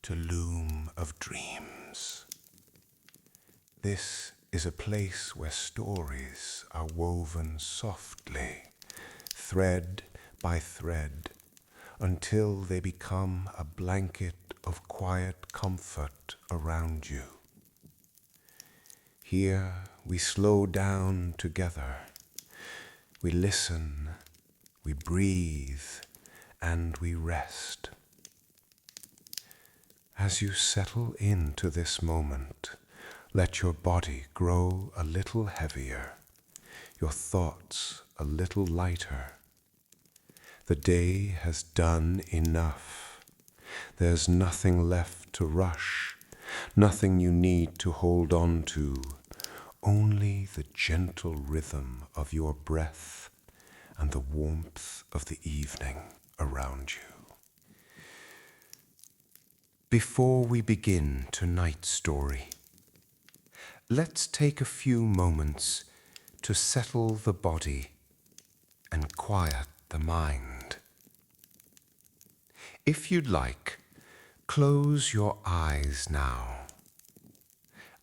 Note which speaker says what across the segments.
Speaker 1: to Loom of dreams. This is a place where stories are woven softly, thread by thread, until they become a blanket of quiet comfort around you. Here we slow down together. We listen, we breathe, and we rest. As you settle into this moment, let your body grow a little heavier, your thoughts a little lighter. The day has done enough. There's nothing left to rush, nothing you need to hold on to, only the gentle rhythm of your breath and the warmth of the evening around you. Before we begin tonight's story, let's take a few moments to settle the body and quiet the mind. If you'd like, close your eyes now.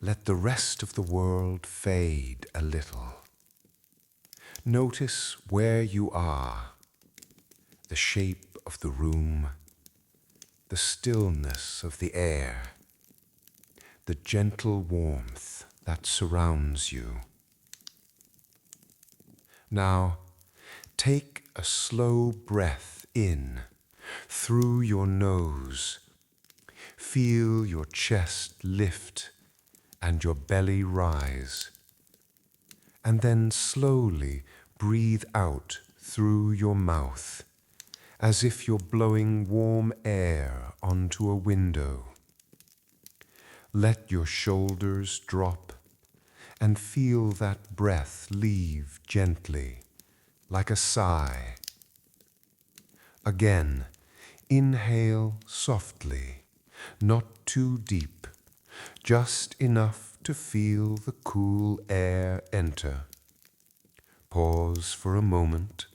Speaker 1: Let the rest of the world fade a little. Notice where you are, the shape of the room, the stillness of the air, the gentle warmth that surrounds you. Now, take a slow breath in through your nose. Feel your chest lift and your belly rise. And then slowly breathe out through your mouth, as if you're blowing warm air onto a window. Let your shoulders drop and feel that breath leave gently, like a sigh. Again, inhale softly, not too deep, just enough to feel the cool air enter. Pause for a moment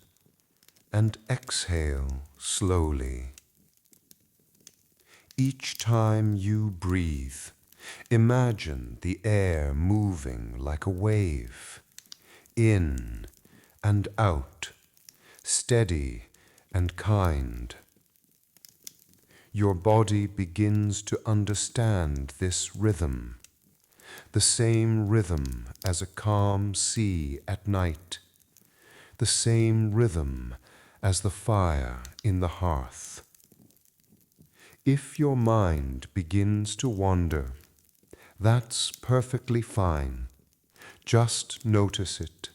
Speaker 1: and exhale slowly. Each time you breathe, imagine the air moving like a wave, in and out, steady and kind. Your body begins to understand this rhythm, the same rhythm as a calm sea at night, the same rhythm as the fire in the hearth. If your mind begins to wander, that's perfectly fine. Just notice it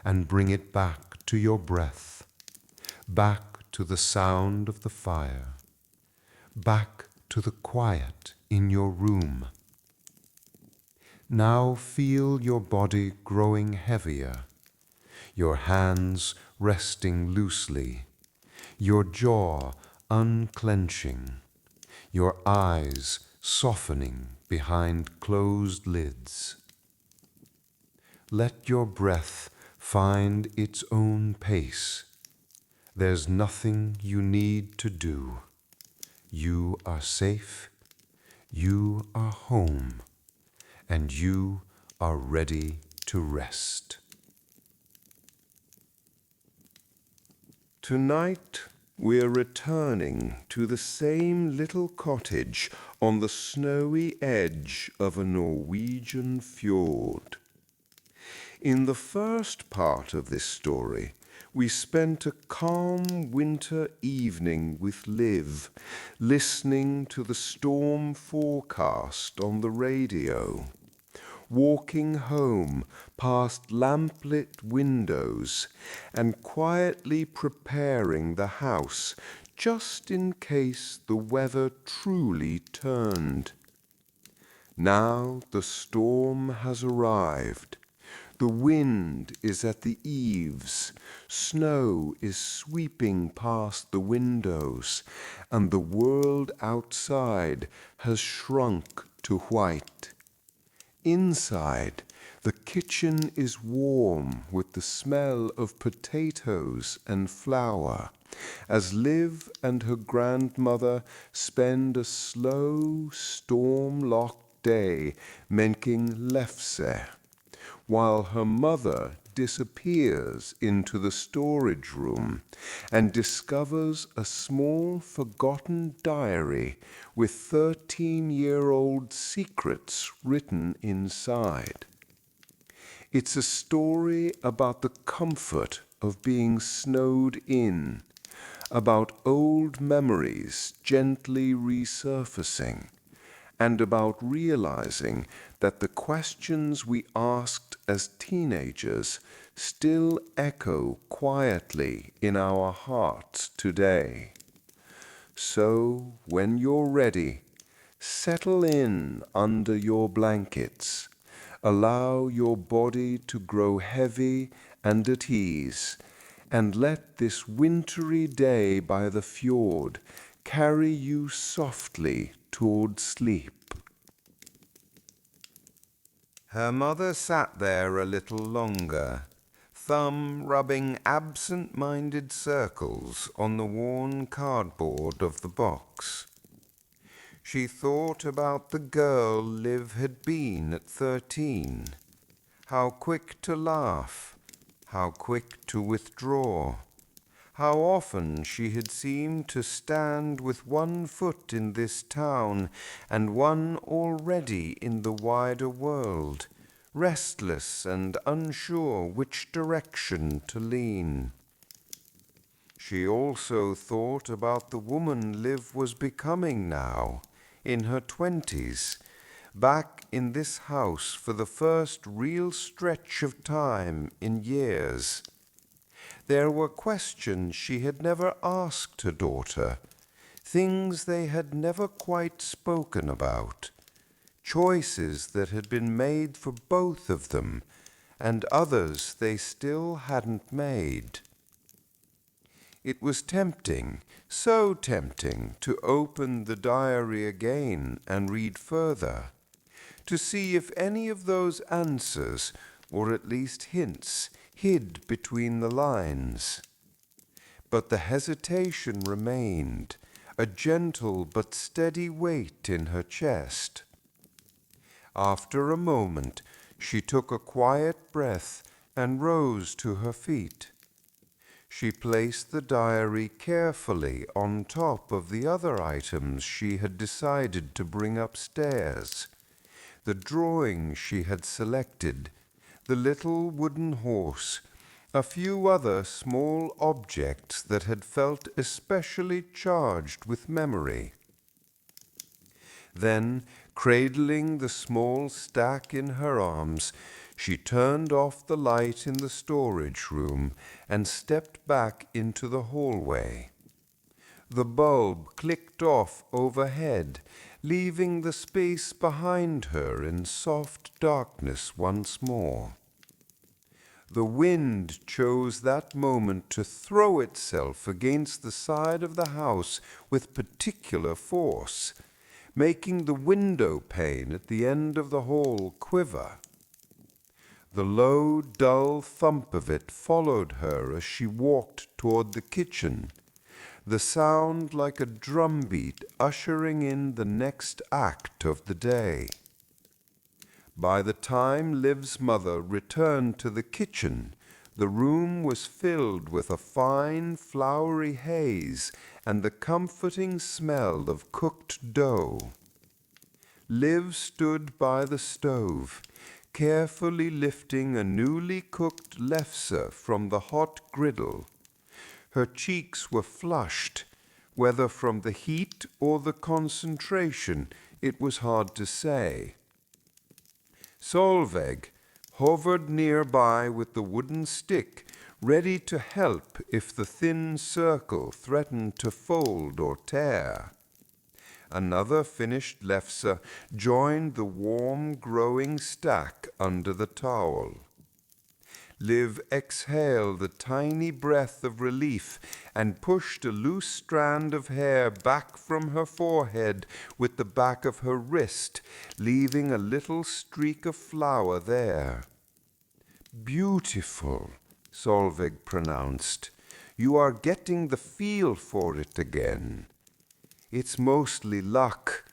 Speaker 1: and bring it back to your breath, back to the sound of the fire, back to the quiet in your room. Now feel your body growing heavier, your hands resting loosely, your jaw unclenching, your eyes softening behind closed lids. Let your breath find its own pace. There's nothing you need to do. You are safe, you are home, and you are ready to rest. Tonight, we're returning to the same little cottage on the snowy edge of a Norwegian fjord. In the first part of this story, we spent a calm winter evening with Liv, listening to the storm forecast on the radio, walking home past lamplit windows and quietly preparing the house just in case the weather truly turned. Now the storm has arrived. The wind is at the eaves, snow is sweeping past the windows, and the world outside has shrunk to white. Inside, The kitchen is warm with the smell of potatoes and flour, as Liv and her grandmother spend a slow, storm-locked day making lefse, while her mother disappears into the storage room and discovers a small forgotten diary with 13-year-old secrets written inside. It's a story about the comfort of being snowed in, about old memories gently resurfacing, and about realizing that the questions we asked as teenagers still echo quietly in our hearts today. So, when you're ready, settle in under your blankets. Allow your body to grow heavy and at ease, and let this wintry day by the fjord carry you softly toward sleep. Her mother sat there a little longer, thumb rubbing absent-minded circles on the worn cardboard of the box. She thought about the girl Liv had been at 13, how quick to laugh, how quick to withdraw, how often she had seemed to stand with one foot in this town and one already in the wider world, restless and unsure which direction to lean. She also thought about the woman Liv was becoming now, in her 20s, back in this house for the first real stretch of time in years. There were questions she had never asked her daughter, things they had never quite spoken about, choices that had been made for both of them, and others they still hadn't made. It was tempting, so tempting, to open the diary again and read further, to see if any of those answers, or at least hints, hid between the lines. But the hesitation remained, a gentle but steady weight in her chest. After a moment, she took a quiet breath and rose to her feet. She placed the diary carefully on top of the other items she had decided to bring upstairs. The drawing she had selected, the little wooden horse, a few other small objects that had felt especially charged with memory. Then, cradling the small stack in her arms, she turned off the light in the storage room and stepped back into the hallway. The bulb clicked off overhead, leaving the space behind her in soft darkness once more. The wind chose that moment to throw itself against the side of the house with particular force, making the window pane at the end of the hall quiver. The low, dull thump of it followed her as she walked toward the kitchen, the sound like a drumbeat ushering in the next act of the day. By the time Liv's mother returned to the kitchen, the room was filled with a fine, floury haze and the comforting smell of cooked dough. Liv stood by the stove, carefully lifting a newly cooked lefse from the hot griddle. Her cheeks were flushed, whether from the heat or the concentration, it was hard to say. Solveig hovered nearby with the wooden stick, ready to help if the thin circle threatened to fold or tear. Another finished lefse joined the warm, growing stack under the towel. Liv exhaled a tiny breath of relief and pushed a loose strand of hair back from her forehead with the back of her wrist, leaving a little streak of flour there. "Beautiful," Solveig pronounced. "You are getting the feel for it again. It's mostly luck,"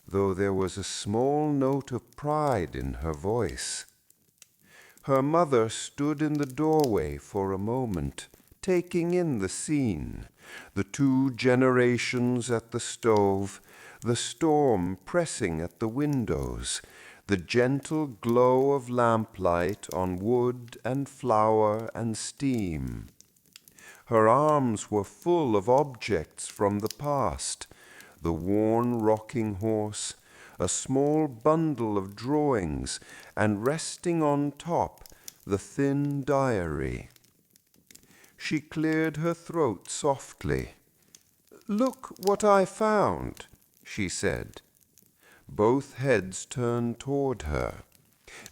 Speaker 1: though there was a small note of pride in her voice. Her mother stood in the doorway for a moment, taking in the scene, the 2 generations at the stove, the storm pressing at the windows, the gentle glow of lamplight on wood and flour and steam. Her arms were full of objects from the past, the worn rocking horse, a small bundle of drawings, and resting on top, the thin diary. She cleared her throat softly. "Look what I found," she said. Both heads turned toward her.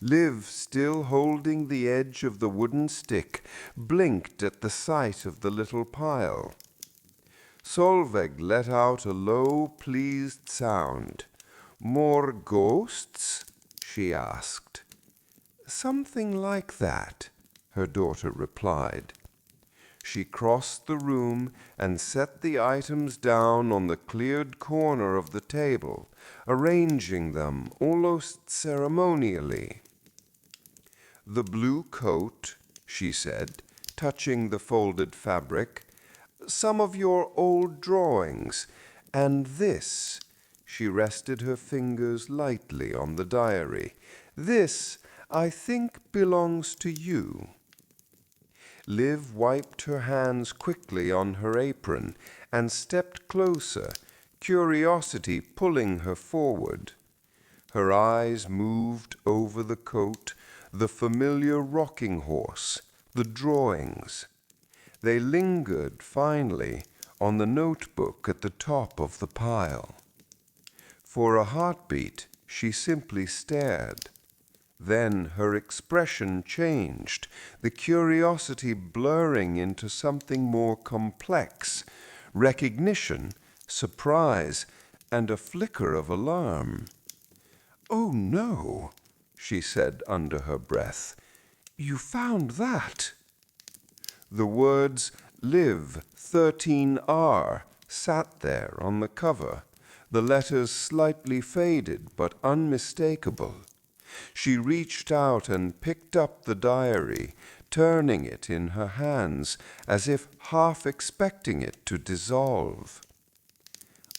Speaker 1: Liv, still holding the edge of the wooden stick, blinked at the sight of the little pile. Solveig let out a low, pleased sound. "More ghosts?" she asked. "Something like that," her daughter replied. She crossed the room and set the items down on the cleared corner of the table, arranging them almost ceremonially. "The blue coat," she said, touching the folded fabric, "some of your old drawings, and this," she rested her fingers lightly on the diary, "this, I think, belongs to you." Liv wiped her hands quickly on her apron and stepped closer, curiosity pulling her forward. Her eyes moved over the coat, the familiar rocking horse, the drawings. They lingered, finally, on the notebook at the top of the pile. For a heartbeat, she simply stared. Then her expression changed, the curiosity blurring into something more complex, recognition, surprise, and a flicker of alarm. "Oh, no," she said under her breath. "You found that?" The words "Liv 13R" sat there on the cover, the letters slightly faded but unmistakable. She reached out and picked up the diary, turning it in her hands as if half expecting it to dissolve.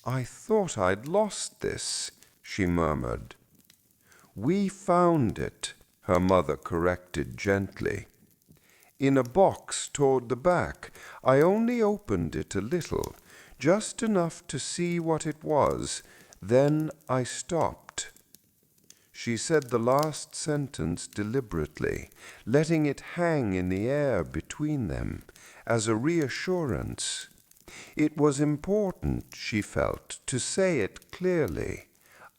Speaker 1: "I thought I'd lost this," she murmured. "We found it," her mother corrected gently. "In a box toward the back. I only opened it a little, just enough to see what it was. Then I stopped." She said the last sentence deliberately, letting it hang in the air between them, as a reassurance. It was important, she felt, to say it clearly.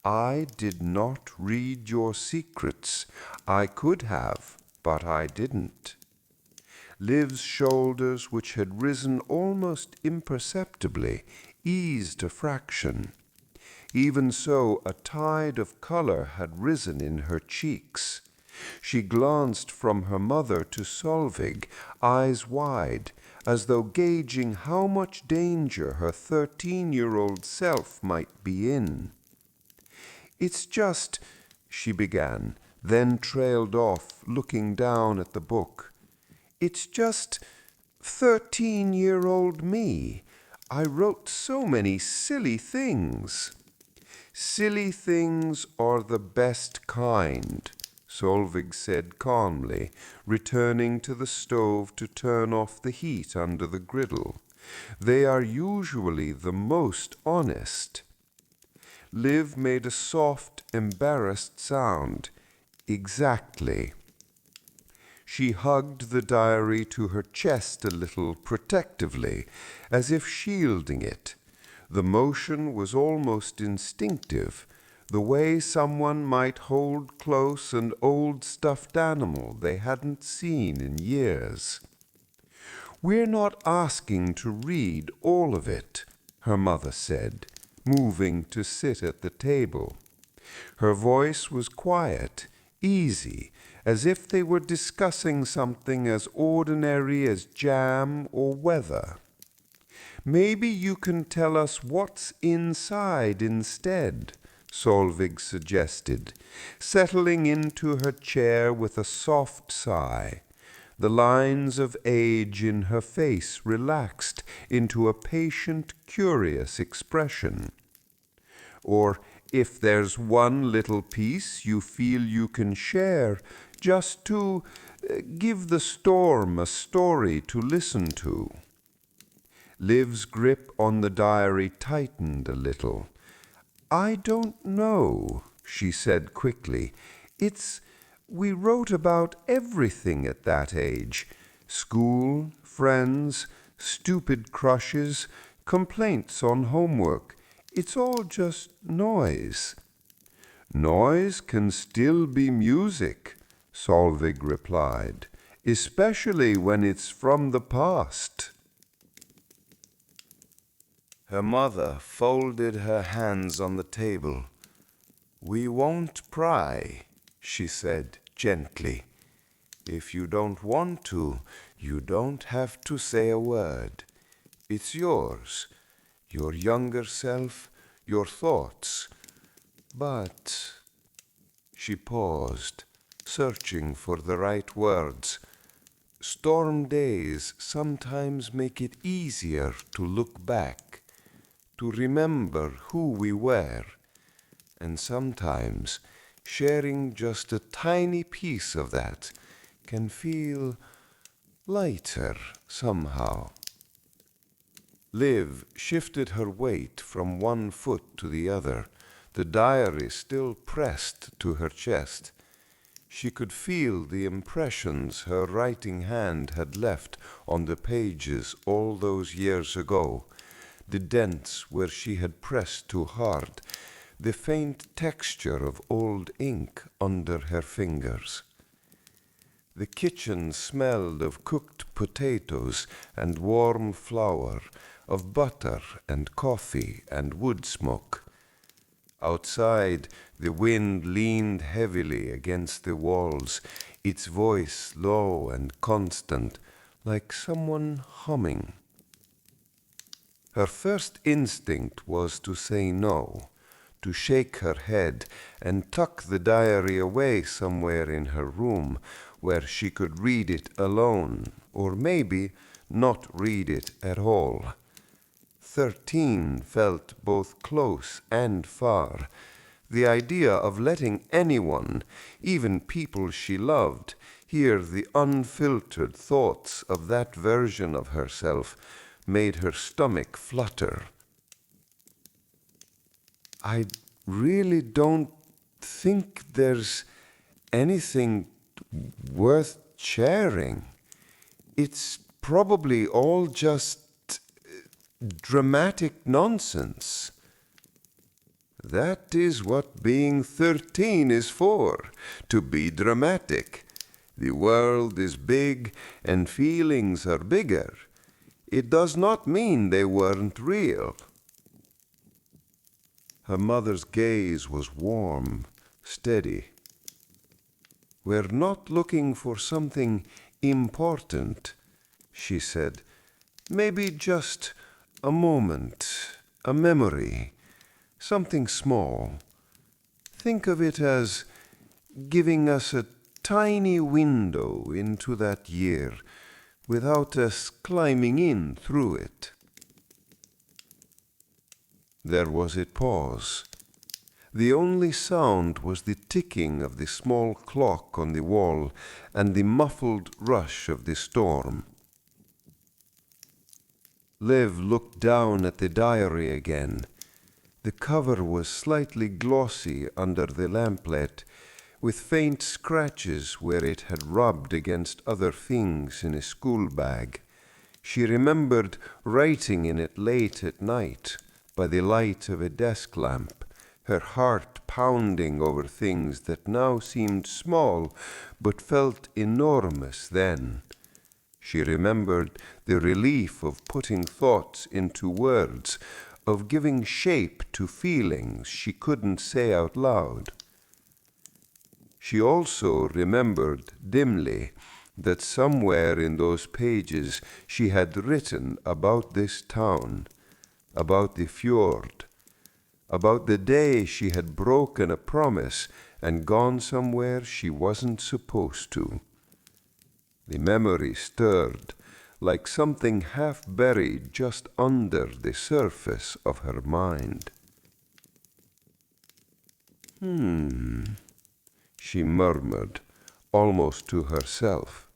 Speaker 1: "I did not read your secrets. I could have, but I didn't." Liv's shoulders, which had risen almost imperceptibly, eased a fraction. Even so, a tide of color had risen in her cheeks. She glanced from her mother to Solveig, eyes wide, as though gauging how much danger her 13-year-old self might be in. "It's just," she began, then trailed off, looking down at the book. "It's just 13-year-old me. I wrote so many silly things." "Silly things are the best kind," Solveig said calmly, returning to the stove to turn off the heat under the griddle. "They are usually the most honest." Liv made a soft, embarrassed sound. "Exactly." She hugged the diary to her chest a little protectively, as if shielding it. The motion was almost instinctive, the way someone might hold close an old stuffed animal they hadn't seen in years. "We're not asking to read all of it," her mother said, moving to sit at the table. Her voice was quiet, easy, as if they were discussing something as ordinary as jam or weather. "Maybe you can tell us what's inside instead," Solvig suggested, settling into her chair with a soft sigh. The lines of age in her face relaxed into a patient, curious expression. "Or if there's one little piece you feel you can share, just to give the storm a story to listen to." Liv's grip on the diary tightened a little. "I don't know," she said quickly. We wrote about everything at that age. School, friends, stupid crushes, complaints on homework. It's all just noise." "Noise can still be music," Solvig replied, "especially when it's from the past." Her mother folded her hands on the table. "We won't pry," she said gently. "If you don't want to, you don't have to say a word. It's yours, your younger self, your thoughts. But—" She paused, searching for the right words. "Storm days sometimes make it easier to look back, to remember who we were, and sometimes sharing just a tiny piece of that can feel lighter somehow." Liv shifted her weight from one foot to the other, the diary still pressed to her chest. She could feel the impressions her writing hand had left on the pages all those years ago, the dents where she had pressed too hard, the faint texture of old ink under her fingers. The kitchen smelled of cooked potatoes and warm flour, of butter and coffee and wood smoke. Outside, the wind leaned heavily against the walls, its voice low and constant, like someone humming. Her first instinct was to say no, to shake her head and tuck the diary away somewhere in her room where she could read it alone, or maybe not read it at all. 13 felt both close and far. The idea of letting anyone, even people she loved, hear the unfiltered thoughts of that version of herself made her stomach flutter. "I really don't think there's anything worth sharing. It's probably all just dramatic nonsense." "That is what being 13 is for, to be dramatic. The world is big and feelings are bigger. It does not mean they weren't real." Her mother's gaze was warm, steady. "We're not looking for something important," she said. "Maybe just a moment, a memory, something small. Think of it as giving us a tiny window into that year without us climbing in through it." There was a pause. The only sound was the ticking of the small clock on the wall and the muffled rush of the storm. Liv looked down at the diary again. The cover was slightly glossy under the lamplet, with faint scratches where it had rubbed against other things in a school bag. She remembered writing in it late at night, by the light of a desk lamp, her heart pounding over things that now seemed small but felt enormous then. She remembered the relief of putting thoughts into words, of giving shape to feelings she couldn't say out loud. She also remembered dimly that somewhere in those pages she had written about this town, about the fjord, about the day she had broken a promise and gone somewhere she wasn't supposed to. The memory stirred like something half buried just under the surface of her mind. She murmured, almost to herself.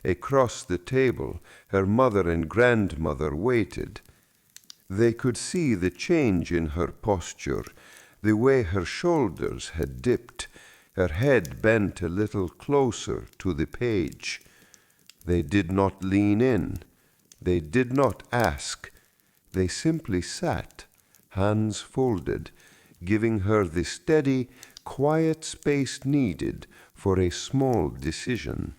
Speaker 1: Across the table, her mother and grandmother waited. They could see the change in her posture, the way her shoulders had dipped, her head bent a little closer to the page. They did not lean in. They did not ask. They simply sat, hands folded, giving her the steady, quiet space needed for a small decision.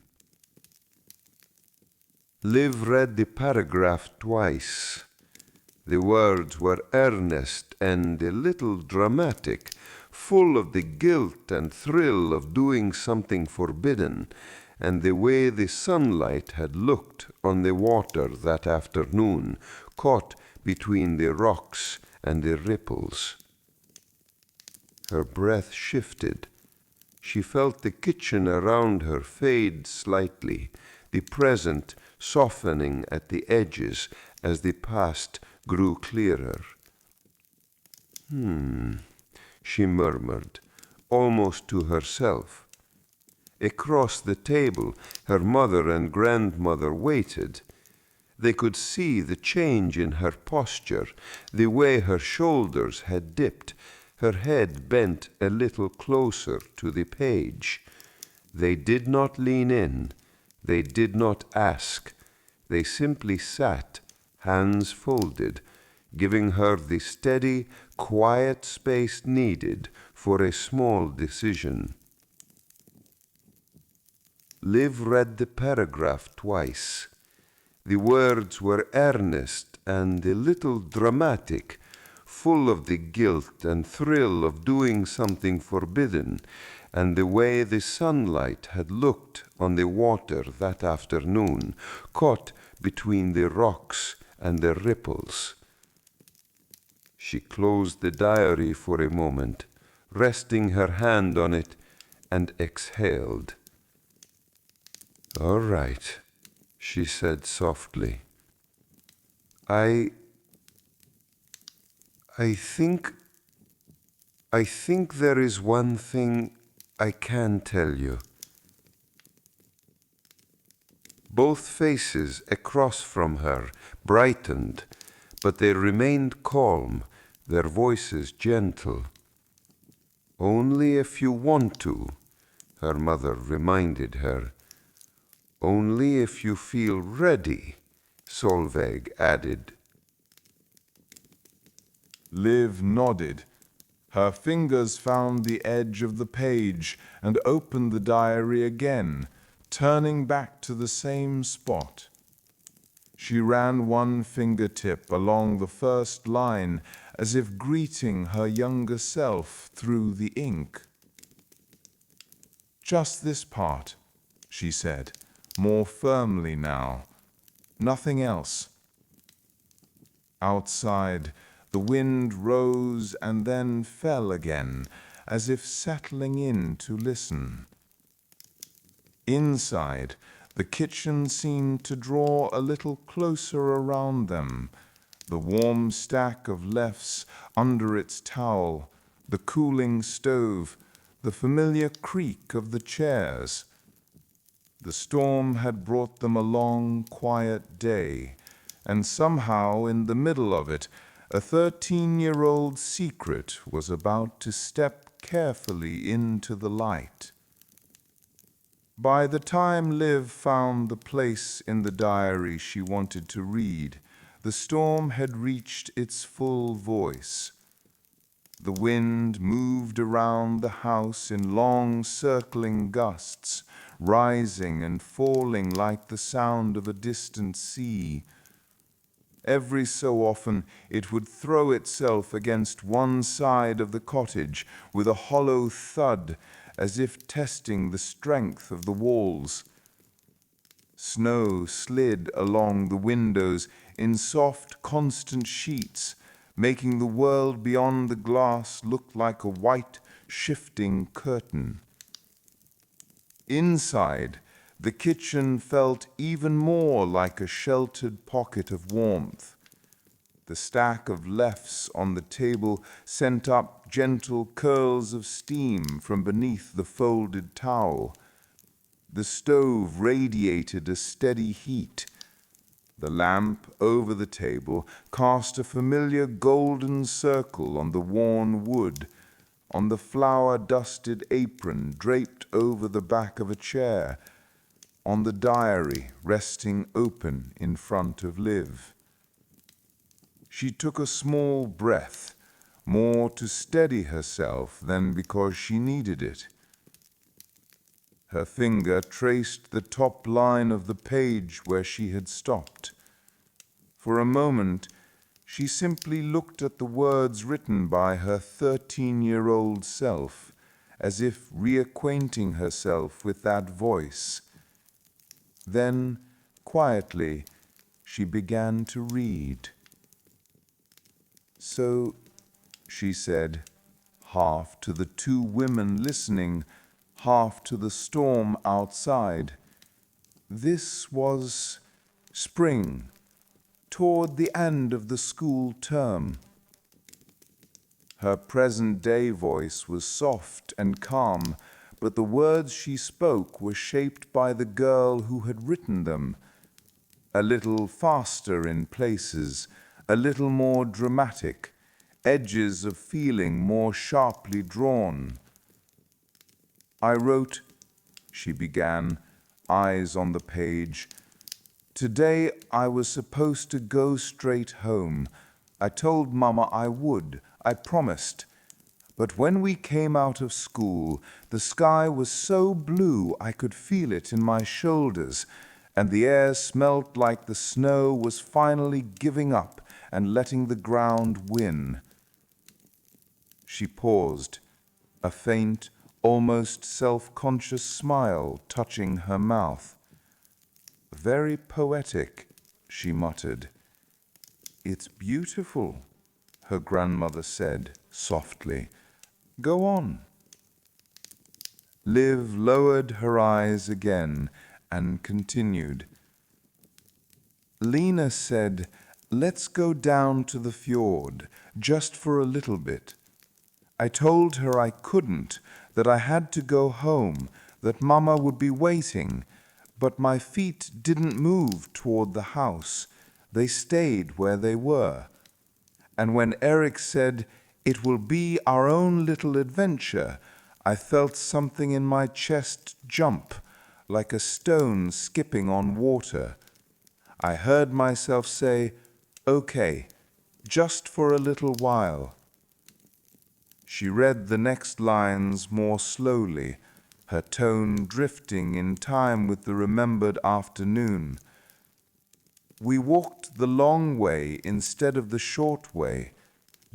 Speaker 1: Liv read the paragraph twice. The words were earnest and a little dramatic, full of the guilt and thrill of doing something forbidden, and the way the sunlight had looked on the water that afternoon, caught between the rocks and the ripples. Her breath shifted. She felt the kitchen around her fade slightly, the present softening at the edges as the past grew clearer. She murmured, almost to herself. Across the table, her mother and grandmother waited. They could see the change in her posture, the way her shoulders had dipped, her head bent a little closer to the page. They did not lean in. They did not ask. They simply sat, hands folded, giving her the steady, quiet space needed for a small decision. Liv read the paragraph twice. The words were earnest and a little dramatic, full of the guilt and thrill of doing something forbidden, and the way the sunlight had looked on the water that afternoon, caught between the rocks and the ripples. She closed the diary for a moment, resting her hand on it, and exhaled. "All right," she said softly. I think there is one thing I can tell you." Both faces across from her brightened, but they remained calm, their voices gentle. "Only if you want to," her mother reminded her. "Only if you feel ready," Solveig added.
Speaker 2: Liv nodded. Her fingers found the edge of the page and opened the diary again, turning back to the same spot. She ran one fingertip along the first line as if greeting her younger self through the ink. "Just this part," she said, more firmly now. "Nothing else." Outside, the wind rose and then fell again, as if settling in to listen. Inside, the kitchen seemed to draw a little closer around them, the warm stack of lefse under its towel, the cooling stove, the familiar creak of the chairs. The storm had brought them a long, quiet day, and somehow in the middle of it, a 13-year-old secret was about to step carefully into the light. By the time Liv found the place in the diary she wanted to read, the storm had reached its full voice. The wind moved around the house in long circling gusts, rising and falling like the sound of a distant sea. Every so often it would throw itself against one side of the cottage with a hollow thud, as if testing the strength of the walls. Snow slid along the windows in soft, constant sheets, making the world beyond the glass look like a white, shifting curtain. Inside, the kitchen felt even more like a sheltered pocket of warmth. The stack of lefse on the table sent up gentle curls of steam from beneath the folded towel. The stove radiated a steady heat. The lamp over the table cast a familiar golden circle on the worn wood, on the flour-dusted apron draped over the back of a chair, on the diary resting open in front of Liv. She took a small breath, more to steady herself than because she needed it. Her finger traced the top line of the page where she had stopped. For a moment, she simply looked at the words written by her 13-year-old self, as if reacquainting herself with that voice. Then, quietly, she began to read. "So," she said, half to the two women listening, half to the storm outside. "This was spring, toward the end of the school term." Her present-day voice was soft and calm, but the words she spoke were shaped by the girl who had written them. A little faster in places, a little more dramatic, edges of feeling more sharply drawn. "I wrote," she began, eyes on the page. "Today I was supposed to go straight home. I told Mama I would. I promised. But when we came out of school, the sky was so blue I could feel it in my shoulders, and the air smelt like the snow was finally giving up and letting the ground win." She paused, a faint, almost self-conscious smile touching her mouth. "Very poetic," she muttered. "It's beautiful," her grandmother said softly. "Go on." Liv lowered her eyes again and continued. "Lena said, 'Let's go down to the fjord, just for a little bit.' I told her I couldn't, that I had to go home, that Mama would be waiting, but my feet didn't move toward the house. They stayed where they were. And when Eric said, 'It will be our own little adventure,' I felt something in my chest jump, like a stone skipping on water. I heard myself say, 'Okay, just for a little while.'" She read the next lines more slowly, her tone drifting in time with the remembered afternoon. "We walked the long way instead of the short way,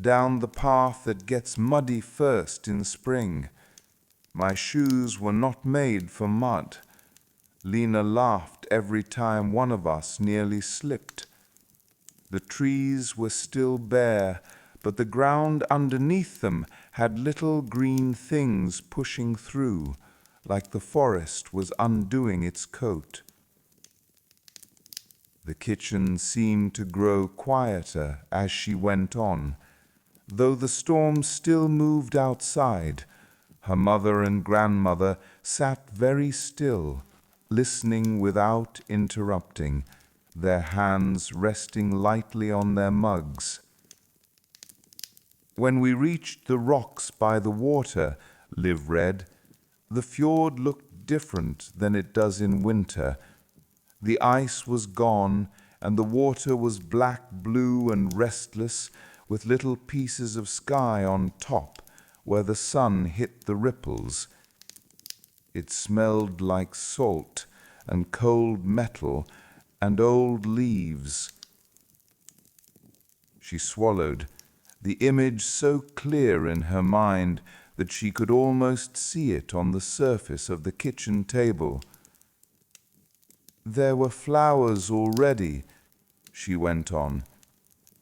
Speaker 2: down the path that gets muddy first in spring. My shoes were not made for mud. Lena laughed every time one of us nearly slipped. The trees were still bare, but the ground underneath them had little green things pushing through, like the forest was undoing its coat." The kitchen seemed to grow quieter as she went on. Though the storm still moved outside, her mother and grandmother sat very still, listening without interrupting, their hands resting lightly on their mugs. "When we reached the rocks by the water," Liv read, "the fjord looked different than it does in winter. The ice was gone, and the water was black-blue and restless, with little pieces of sky on top where the sun hit the ripples. It smelled like salt and cold metal and old leaves. She swallowed, the image so clear in her mind that she could almost see it on the surface of the kitchen table. There were flowers already, she went on,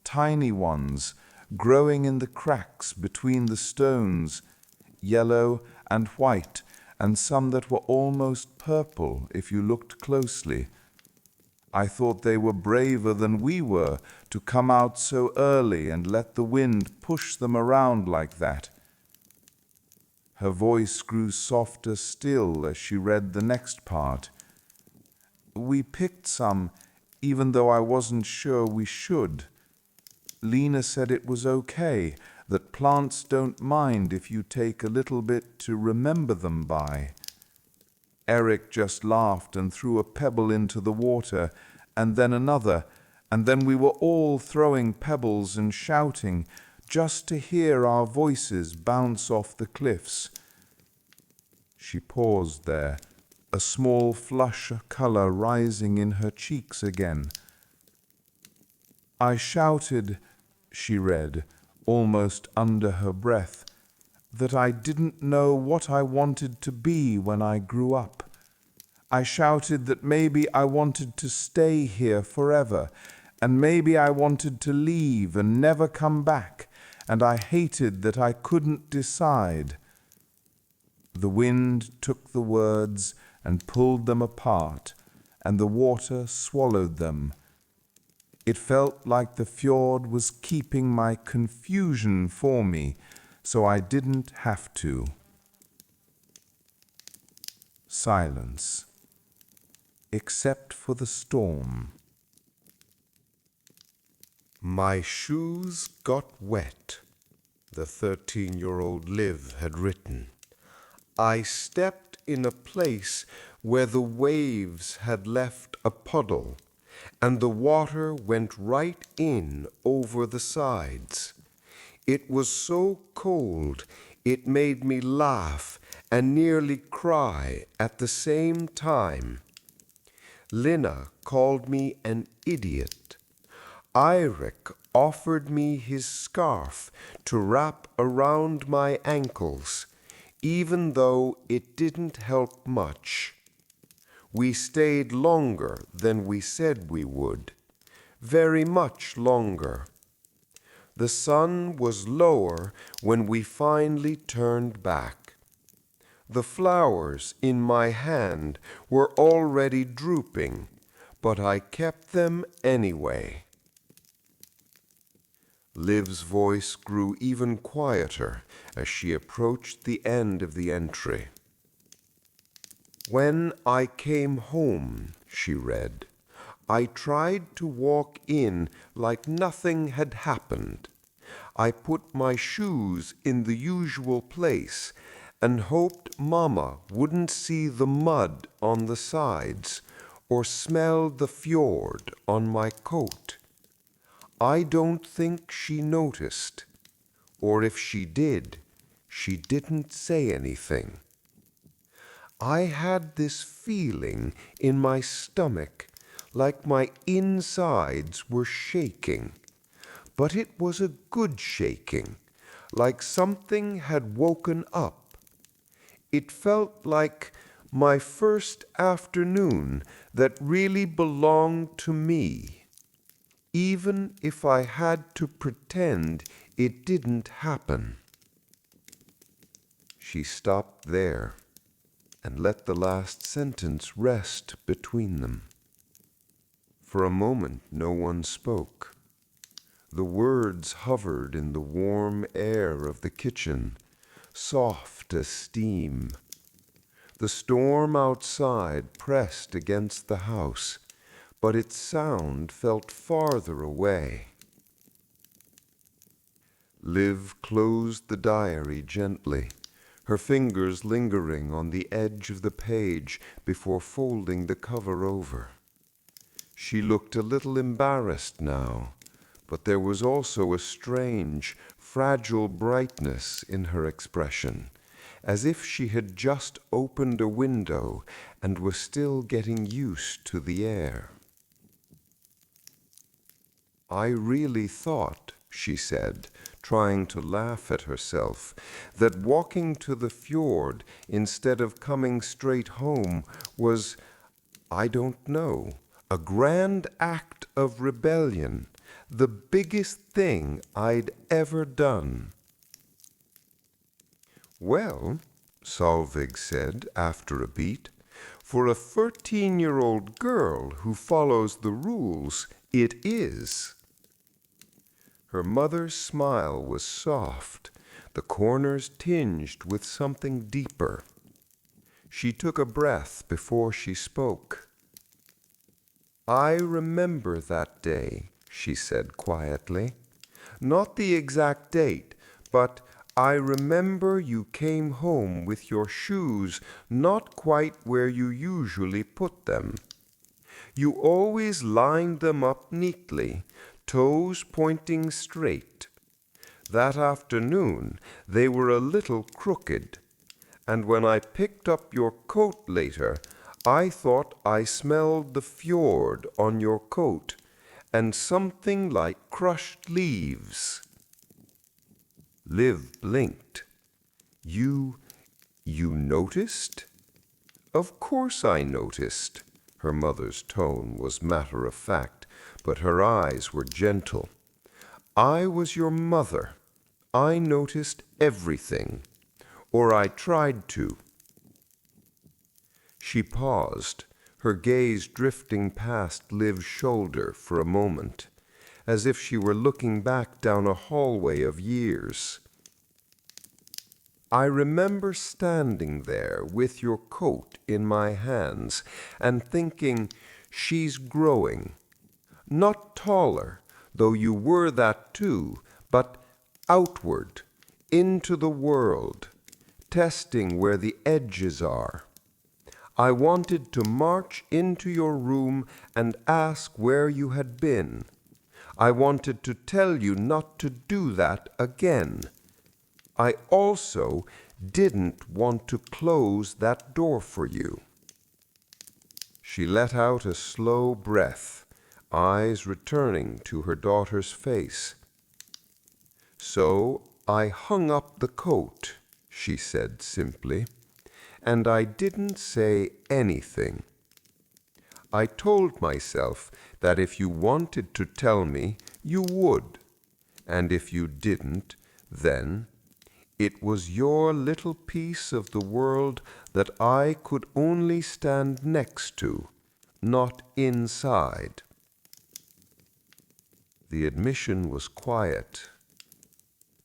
Speaker 2: tiny ones growing in the cracks between the stones, yellow and white, and some that were almost purple if you looked closely. I thought they were braver than we were to come out so early and let the wind push them around like that. Her voice grew softer still as she read the next part. We picked some, even though I wasn't sure we should. Lena said it was okay, that plants don't mind if you take a little bit to remember them by. Eric just laughed and threw a pebble into the water, and then another, and then we were all throwing pebbles and shouting, just to hear our voices bounce off the cliffs. She paused there, a small flush of color rising in her cheeks again. I shouted, she read, almost under her breath, that I didn't know what I wanted to be when I grew up. I shouted that maybe I wanted to stay here forever, and maybe I wanted to leave and never come back, and I hated that I couldn't decide. The wind took the words and pulled them apart, and the water swallowed them. It felt like the fjord was keeping my confusion for me, so I didn't have to. Silence, except for the storm.
Speaker 1: My shoes got wet, the 13-year-old Liv had written. I stepped in a place where the waves had left a puddle, and the water went right in over the sides. It was so cold it made me laugh and nearly cry at the same time. Lina called me an idiot. Eirik offered me his scarf to wrap around my ankles, even though it didn't help much. We stayed longer than we said we would, very much longer. The sun was lower when we finally turned back. The flowers in my hand were already drooping, but I kept them anyway. Liv's voice grew even quieter as she approached the end of the entry. When I came home, she read, I tried to walk in like nothing had happened. I put my shoes in the usual place and hoped Mama wouldn't see the mud on the sides or smell the fjord on my coat. I don't think she noticed, or if she did, she didn't say anything. I had this feeling in my stomach like my insides were shaking, but it was a good shaking, like something had woken up. It felt like my first afternoon that really belonged to me, even if I had to pretend it didn't happen. She stopped there and let the last sentence rest between them. For a moment no one spoke. The words hovered in the warm air of the kitchen, soft as steam. The storm outside pressed against the house, but its sound felt farther away. Liv closed the diary gently, her fingers lingering on the edge of the page before folding the cover over. She looked a little embarrassed now, but there was also a strange, fragile brightness in her expression, as if she had just opened a window and was still getting used to the air. "I really thought," she said, trying to laugh at herself, "that walking to the fjord instead of coming straight home was, I don't know, a grand act of rebellion, the biggest thing I'd ever done." "Well," Solveig said after a beat, "for a 13-year-old girl who follows the rules, it is." Her mother's smile was soft, the corners tinged with something deeper. She took a breath before she spoke. "I remember that day," she said quietly. "Not the exact date, but I remember you came home with your shoes not quite where you usually put them. You always lined them up neatly, toes pointing straight. That afternoon they were a little crooked, and when I picked up your coat later, I thought I smelled the fjord on your coat and something like crushed leaves." Liv blinked. You noticed?" "Of course I noticed." Her mother's tone was matter-of-fact, but her eyes were gentle. "I was your mother. I noticed everything. Or I tried to." She paused, her gaze drifting past Liv's shoulder for a moment, as if she were looking back down a hallway of years. "I remember standing there with your coat in my hands and thinking, she's growing. Not taller, though you were that too, but outward, into the world, testing where the edges are. I wanted to march into your room and ask where you had been. I wanted to tell you not to do that again. I also didn't want to close that door for you." She let out a slow breath, eyes returning to her daughter's face. "So I hung up the coat," she said simply, "and I didn't say anything. I told myself that if you wanted to tell me, you would, and if you didn't, then it was your little piece of the world that I could only stand next to, not inside." The admission was quiet,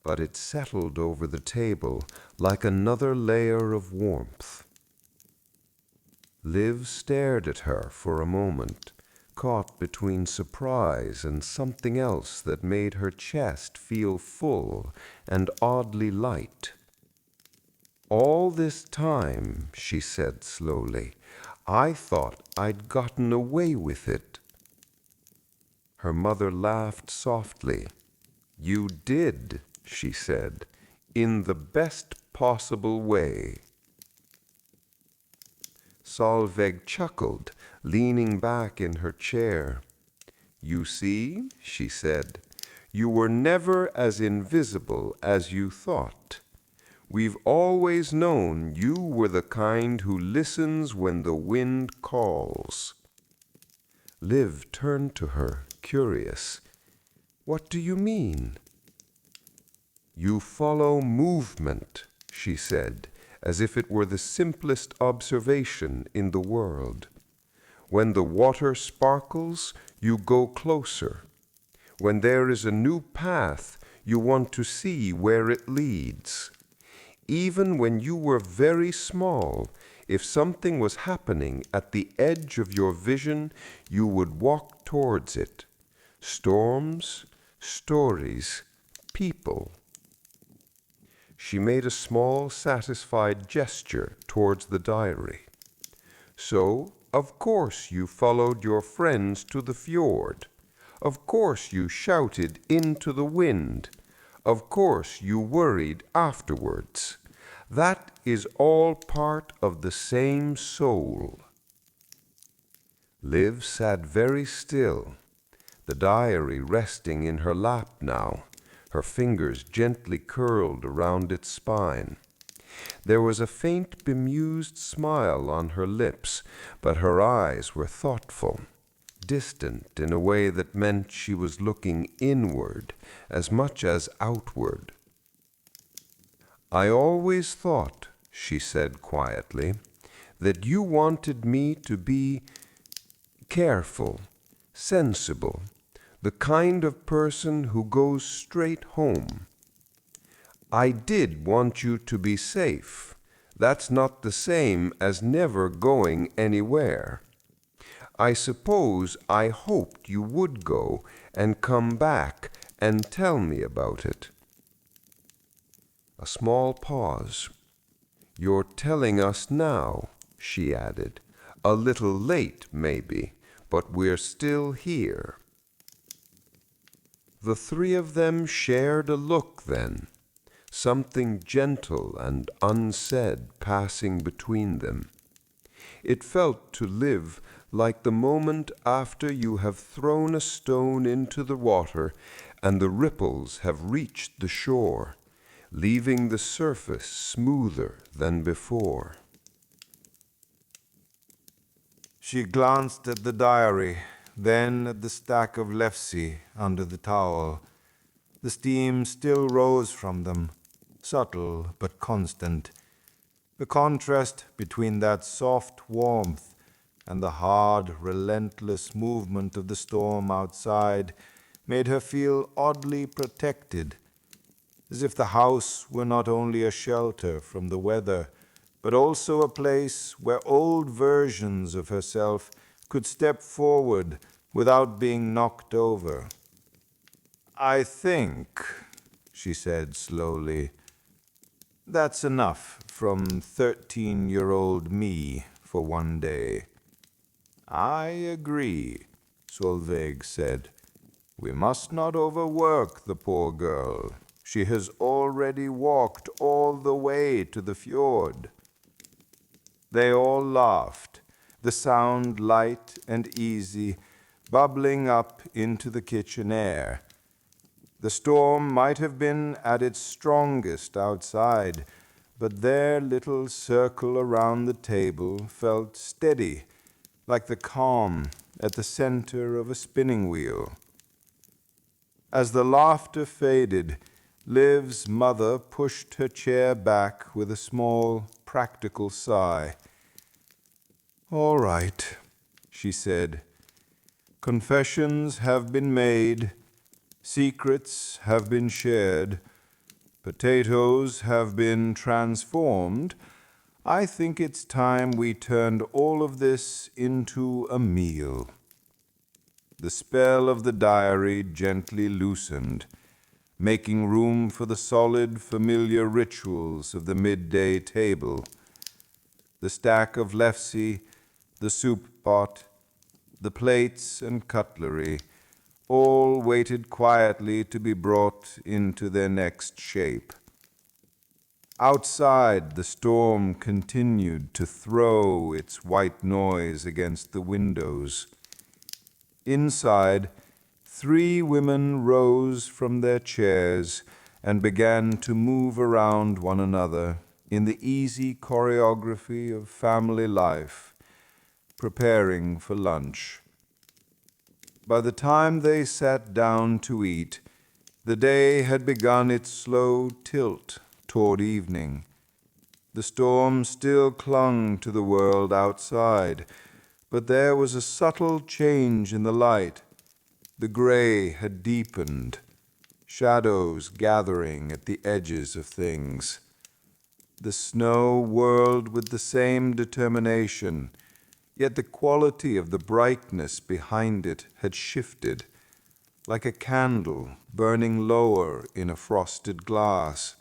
Speaker 1: but it settled over the table like another layer of warmth. Liv stared at her for a moment, caught between surprise and something else that made her chest feel full and oddly light. "All this time," she said slowly, "I thought I'd gotten away with it." Her mother laughed softly. "You did," she said, "in the best possible way." Solveig chuckled, leaning back in her chair. "You see," she said, "you were never as invisible as you thought. We've always known you were the kind who listens when the wind calls." Liv turned to her, curious. "What do you mean?" "You follow movement," she said, as if it were the simplest observation in the world. "When the water sparkles, you go closer. When there is a new path, you want to see where it leads. Even when you were very small, if something was happening at the edge of your vision, you would walk towards it. Storms, stories, people." She made a small, satisfied gesture towards the diary. "So, of course, you followed your friends to the fjord. Of course you shouted into the wind. Of course you worried afterwards. That is all part of the same soul. Liv sat very still, the diary resting in her lap now, her fingers gently curled around its spine. There was a faint bemused smile on her lips, but her eyes were thoughtful, distant in a way that meant she was looking inward as much as outward. I always thought, she said quietly, that you wanted me to be careful, sensible, the kind of person who goes straight home. I did want you to be safe. That's not the same as never going anywhere. I suppose I hoped you would go and come back and tell me about it. A small pause. You're telling us now, she added. A little late, maybe, but we're still here. The three of them shared a look then, something gentle and unsaid passing between them. It felt to Liv like the moment after you have thrown a stone into the water and the ripples have reached the shore, leaving the surface smoother than before.
Speaker 3: She glanced at the diary, then at the stack of lefse under the towel. The steam still rose from them, subtle but constant. The contrast between that soft warmth and the hard, relentless movement of the storm outside made her feel oddly protected, as if the house were not only a shelter from the weather, but also a place where old versions of herself could step forward without being knocked over. I think, she said slowly, that's enough from 13-year-old me for one day. I agree, Solveig said. We must not overwork the poor girl. She has already walked all the way to the fjord. They all laughed, the sound light and easy, bubbling up into the kitchen air. The storm might have been at its strongest outside, but their little circle around the table felt steady, like the calm at the center of a spinning wheel. As the laughter faded, Liv's mother pushed her chair back with a small, practical sigh. All right, she said. Confessions have been made, secrets have been shared, potatoes have been transformed. I think it's time we turned all of this into a meal. The spell of the diary gently loosened, making room for the solid, familiar rituals of the midday table. The stack of lefse, the soup pot, the plates and cutlery, all waited quietly to be brought into their next shape. Outside, the storm continued to throw its white noise against the windows. Inside, 3 women rose from their chairs and began to move around one another in the easy choreography of family life, preparing for lunch. By the time they sat down to eat, the day had begun its slow tilt toward evening. The storm still clung to the world outside, but there was a subtle change in the light. The gray had deepened, shadows gathering at the edges of things. The snow whirled with the same determination, yet the quality of the brightness behind it had shifted, like a candle burning lower in a frosted glass.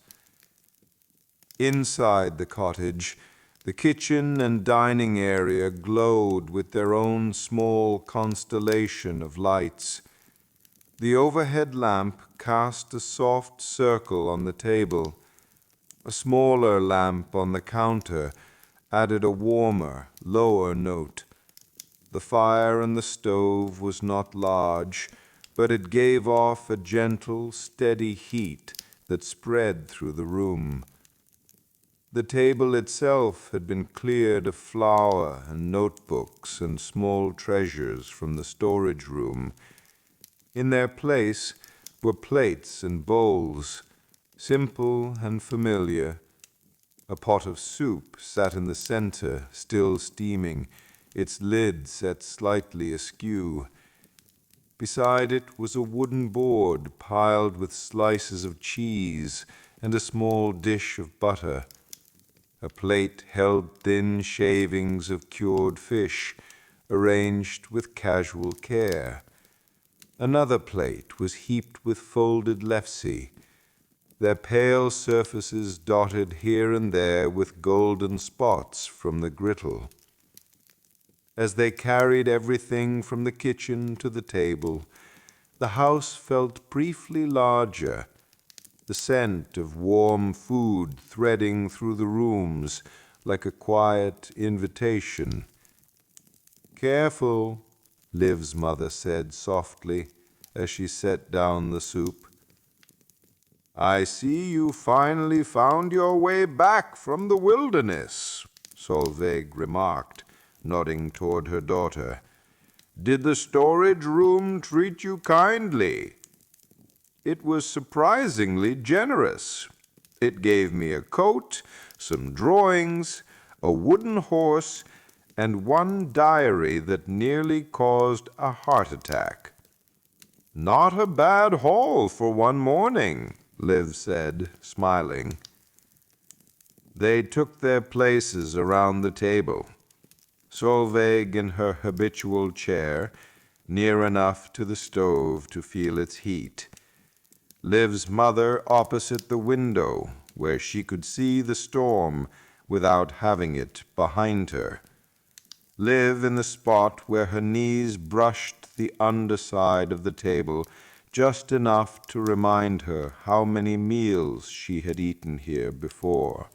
Speaker 3: Inside the cottage, the kitchen and dining area glowed with their own small constellation of lights. The overhead lamp cast a soft circle on the table. A smaller lamp on the counter added a warmer, lower note. The fire in the stove was not large, but it gave off a gentle, steady heat that spread through the room. The table itself had been cleared of flour and notebooks and small treasures from the storage room. In their place were plates and bowls, simple and familiar. A pot of soup sat in the center, still steaming, its lid set slightly askew. Beside it was a wooden board piled with slices of cheese and a small dish of butter. A plate held thin shavings of cured fish, arranged with casual care. Another plate was heaped with folded lefse, their pale surfaces dotted here and there with golden spots from the griddle. As they carried everything from the kitchen to the table, the house felt briefly larger, the scent of warm food threading through the rooms like a quiet invitation. "Careful," Liv's mother said softly as she set down the soup. "I see you finally found your way back from the wilderness," Solveig remarked, nodding toward her daughter. "Did the storage room treat you kindly?" "It was surprisingly generous. It gave me a coat, some drawings, a wooden horse, and one diary that nearly caused a heart attack." "Not a bad haul for one morning," Liv said, smiling. They took their places around the table, Solveig in her habitual chair, near enough to the stove to feel its heat. Liv's mother opposite the window, where she could see the storm without having it behind her. Liv in the spot where her knees brushed the underside of the table, just enough to remind her how many meals she had eaten here before.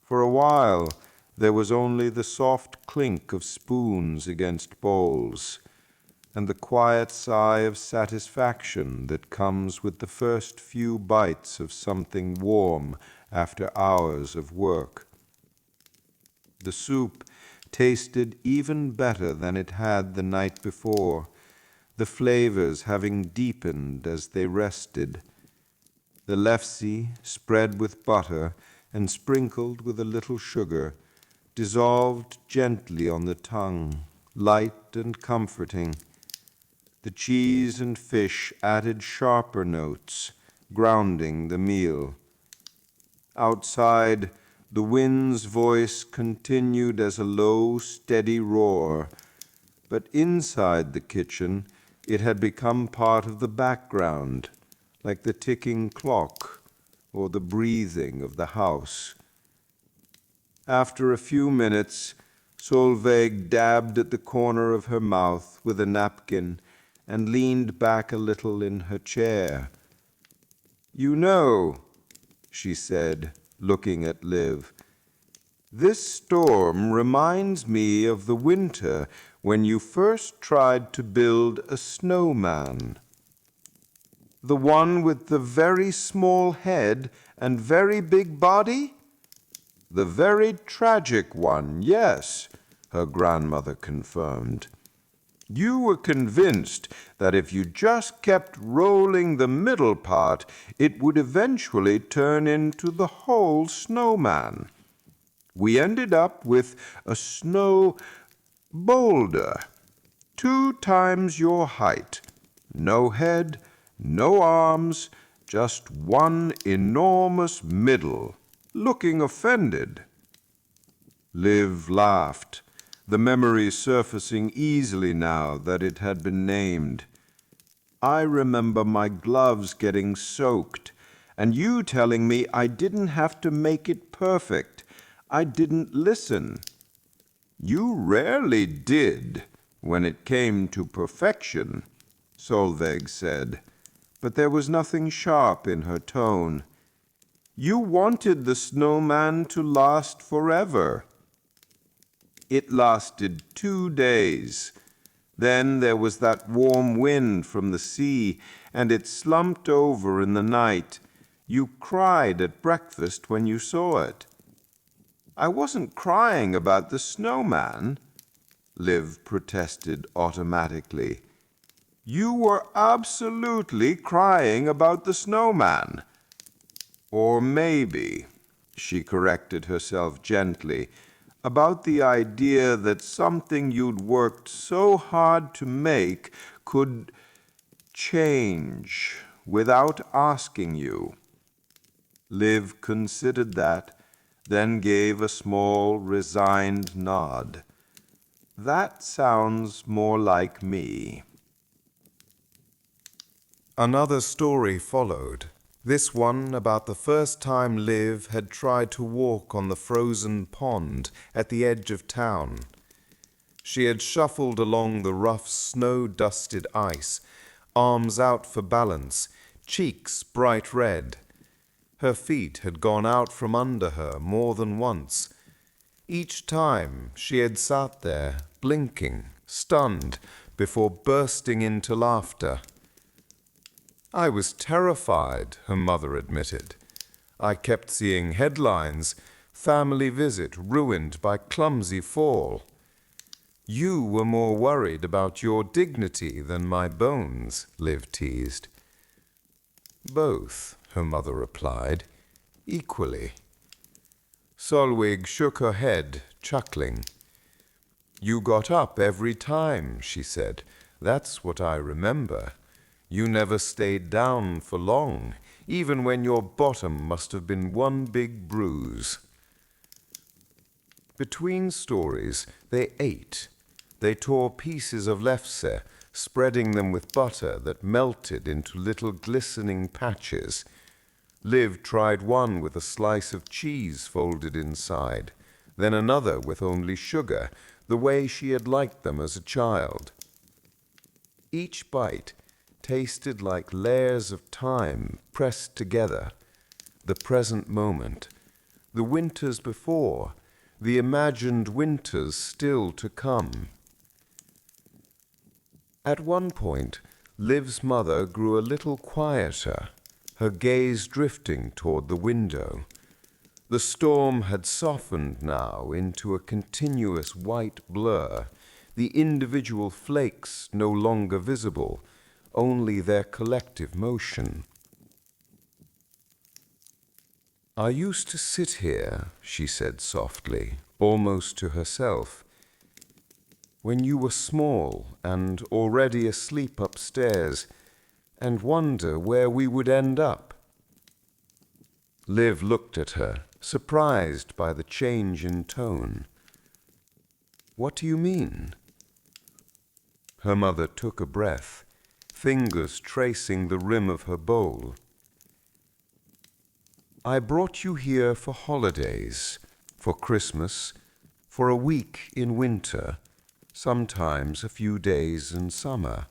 Speaker 3: For a while, there was only the soft clink of spoons against bowls, and the quiet sigh of satisfaction that comes with the first few bites of something warm after hours of work. The soup tasted even better than it had the night before, the flavors having deepened as they rested. The lefse, spread with butter and sprinkled with a little sugar, dissolved gently on the tongue, light and comforting. The cheese and fish added sharper notes, grounding the meal. Outside, the wind's voice continued as a low, steady roar, but inside the kitchen it had become part of the background, like the ticking clock or the breathing of the house. After a few minutes, Solveig dabbed at the corner of her mouth with a napkin and leaned back a little in her chair. "You know," she said, looking at Liv, "this storm reminds me of the winter when you first tried to build a snowman. The one with the very small head and very big body?" "The very tragic one, yes," her grandmother confirmed. "You were convinced that if you just kept rolling the middle part, it would eventually turn into the whole snowman. We ended up with a snow boulder, 2 times your height. No head, no arms, just one enormous middle, looking offended." Liv laughed, the memory surfacing easily now that it had been named. "I remember my gloves getting soaked, and you telling me I didn't have to make it perfect. I didn't listen." "You rarely did when it came to perfection,"
Speaker 1: Solveig said, but there was nothing sharp in her tone. You wanted the snowman to last forever. It lasted 2 days. Then there was that warm wind from the sea, and it slumped over in the night. You cried at breakfast when you saw it. I wasn't crying about the snowman, Liv protested automatically. You were absolutely crying about the snowman. Or maybe, she corrected herself gently, about the idea that something you'd worked so hard to make could change without asking you. Liv considered that, then gave a small, resigned nod. That sounds more like me.
Speaker 3: Another story followed, this one about the first time Liv had tried to walk on the frozen pond at the edge of town. She had shuffled along the rough, snow-dusted ice, arms out for balance, cheeks bright red. Her feet had gone out from under her more than once. Each time she had sat there, blinking, stunned, before bursting into laughter. I was terrified, her mother admitted. I kept seeing headlines, family visit ruined by clumsy fall. You were more worried about your dignity than my bones, Liv teased. Both, her mother replied, equally. Solveig shook her head, chuckling. You got up every time, she said. That's what I remember. You never stayed down for long, even when your bottom must have been one big bruise. Between stories, they ate. They tore pieces of lefse, spreading them with butter that melted into little glistening patches. Liv tried one with a slice of cheese folded inside, then another with only sugar, the way she had liked them as a child. Each bite tasted like layers of time pressed together, the present moment, the winters before, the imagined winters still to come. At one point, Liv's mother grew a little quieter, her gaze drifting toward the window. The storm had softened now into a continuous white blur, the individual flakes no longer visible, only their collective motion. I used to sit here, she said softly, almost to herself, when you were small and already asleep upstairs, and wonder where we would end up. Liv looked at her, surprised by the change in tone. What do you mean? Her mother took a breath, fingers tracing the rim of her bowl. I brought you here for holidays, for Christmas, for a week in winter, sometimes a few days in summer.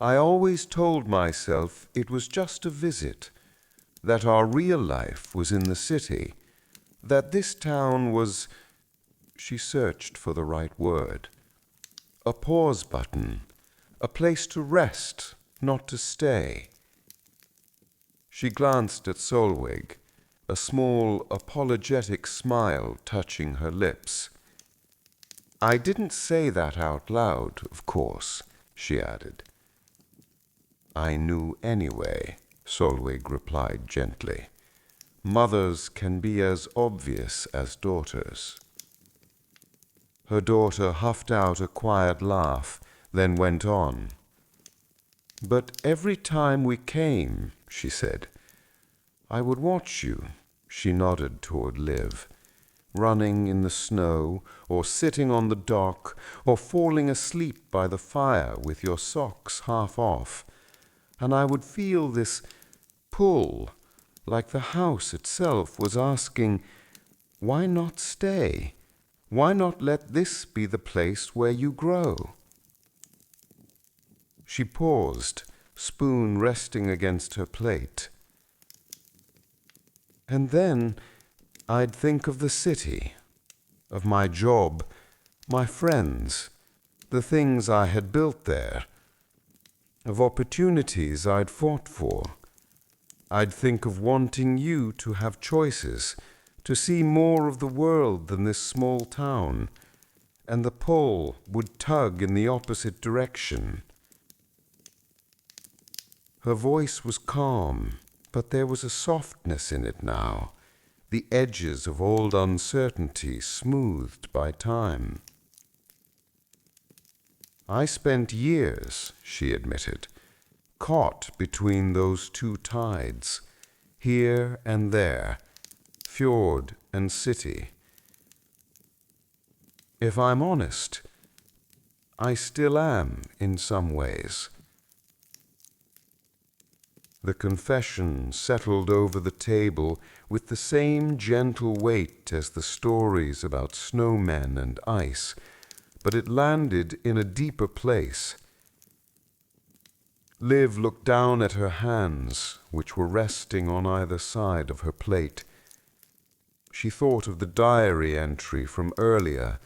Speaker 3: I always told myself it was just a visit, that our real life was in the city, that this town was, she searched for the right word, a pause button, a place to rest, not to stay. She glanced at Solveig, a small, apologetic smile touching her lips. I didn't say that out loud, of course, she added. I knew anyway, Solveig replied gently. Mothers can be as obvious as daughters. Her daughter huffed out a quiet laugh, then went on. But every time we came, she said, I would watch you, she nodded toward Liv, running in the snow, or sitting on the dock, or falling asleep by the fire with your socks half off, and I would feel this pull, like the house itself was asking, why not stay? Why not let this be the place where you grow?
Speaker 1: She paused, spoon resting against her plate. And then I'd think of the city, of my job, my friends, the things I had built there, of opportunities I'd fought for. I'd think of wanting you to have choices, to see more of the world than this small town, and the pull would tug in the opposite direction. Her voice was calm, but there was a softness in it now, the edges of old uncertainty smoothed by time. I spent years, she admitted, caught between those two tides, here and there, fjord and city. If I'm honest, I still am in some ways. The confession settled over the table with the same gentle weight as the stories about snowmen and ice, but it landed in a deeper place. Liv looked down at her hands, which were resting on either side of her plate. She thought of the diary entry from earlier,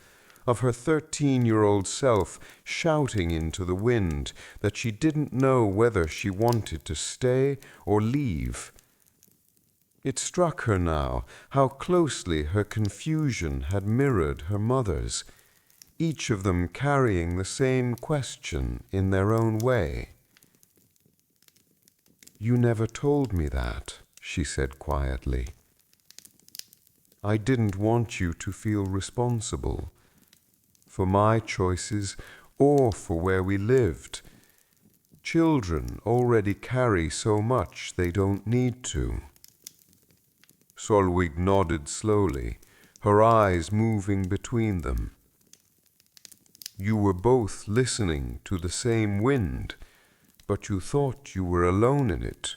Speaker 1: of her 13-year-old self shouting into the wind that she didn't know whether she wanted to stay or leave. It struck her now how closely her confusion had mirrored her mother's, each of them carrying the same question in their own way. "You never told me that," she said quietly. "I didn't want you to feel responsible for my choices or for where we lived. Children already carry so much they don't need to." Solveig nodded slowly, her eyes moving between them. "You were both listening to the same wind, but you thought you were alone in it."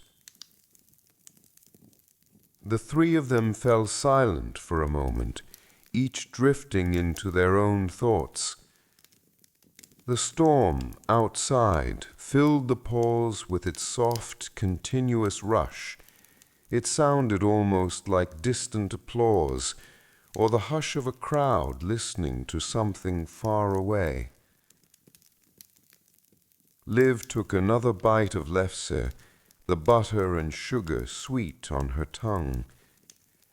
Speaker 1: The three of them fell silent for a moment, each drifting into their own thoughts. The storm outside filled the pause with its soft, continuous rush. It sounded almost like distant applause, or the hush of a crowd listening to something far away. Liv took another bite of lefse, the butter and sugar sweet on her tongue.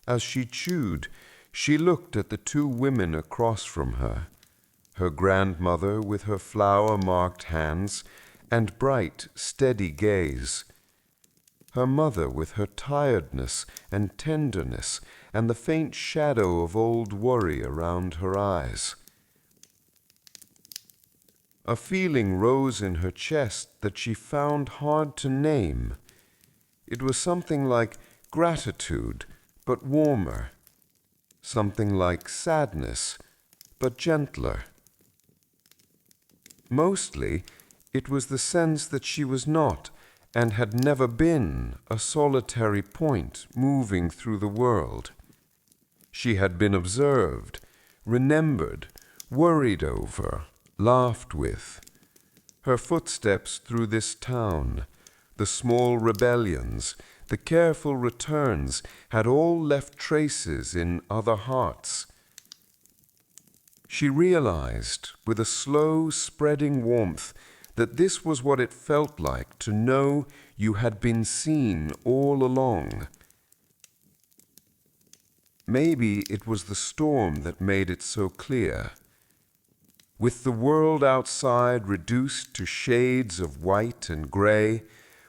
Speaker 1: As she chewed, she looked at the two women across from her, her grandmother with her flower-marked hands and bright, steady gaze, her mother with her tiredness and tenderness and the faint shadow of old worry around her eyes. A feeling rose in her chest that she found hard to name. It was something like gratitude, but warmer. Something like sadness, but gentler. Mostly, it was the sense that she was not, and had never been, a solitary point moving through the world. She had been observed, remembered, worried over, laughed with. Her footsteps through this town, the small rebellions, the careful returns, had all left traces in other hearts. She realized, with a slow, spreading warmth, that this was what it felt like to know you had been seen all along. Maybe it was the storm that made it so clear. With the world outside reduced to shades of white and gray,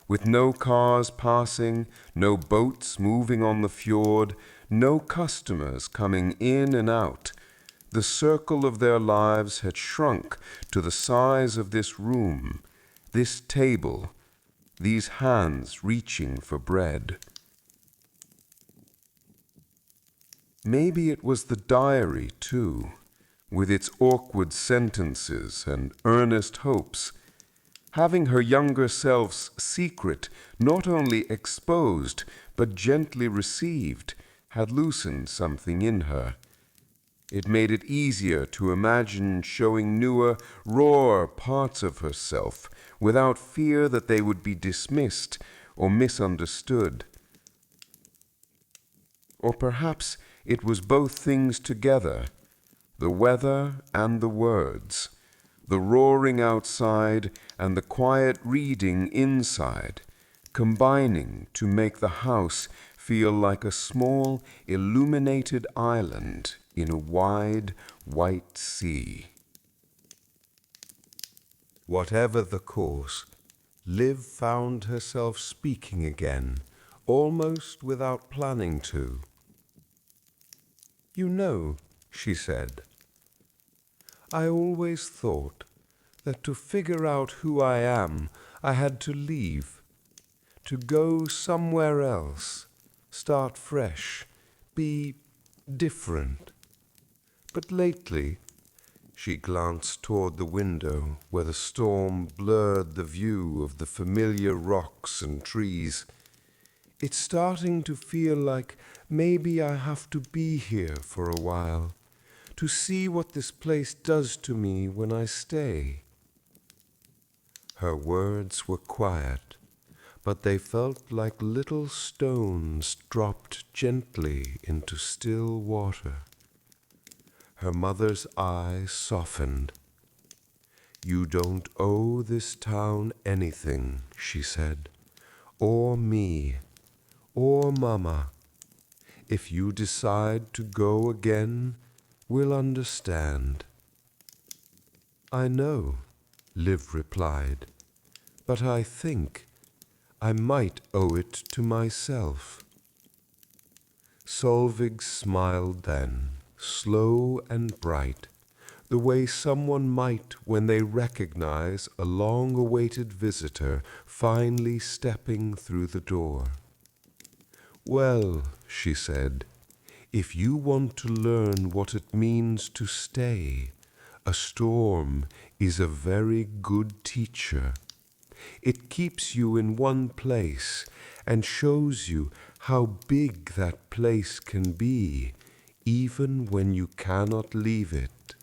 Speaker 1: with no cars passing, no boats moving on the fjord, no customers coming in and out, the circle of their lives had shrunk to the size of this room, this table, these hands reaching for bread. Maybe it was the diary, too, with its awkward sentences and earnest hopes, having her younger self's secret not only exposed but gently received, had loosened something in her. It made it easier to imagine showing newer, rawer parts of herself without fear that they would be dismissed or misunderstood. Or perhaps it was both things together, the weather and the words, the roaring outside and the quiet reading inside, combining to make the house feel like a small, illuminated island in a wide, white sea.
Speaker 3: Whatever the cause, Liv found herself speaking again, almost without planning to. "You know," she said, "I always thought that to figure out who I am, I had to leave, to go somewhere else, start fresh, be different. But lately," she glanced toward the window where the storm blurred the view of the familiar rocks and trees, "it's starting to feel like maybe I have to be here for a while, to see what this place does to me when I stay." Her words were quiet, but they felt like little stones dropped gently into still water. Her mother's eyes softened. "You don't owe this town anything," she said, "or me, or Mama. If you decide to go again, we'll understand." "I know," Liv replied, "but I think I might owe it to myself." Solvig smiled then, slow and bright, the way someone might when they recognize a long-awaited visitor finally stepping through the door. "Well," she said, "if you want to learn what it means to stay, a storm is a very good teacher. It keeps you in one place and shows you how big that place can be, even when you cannot leave it."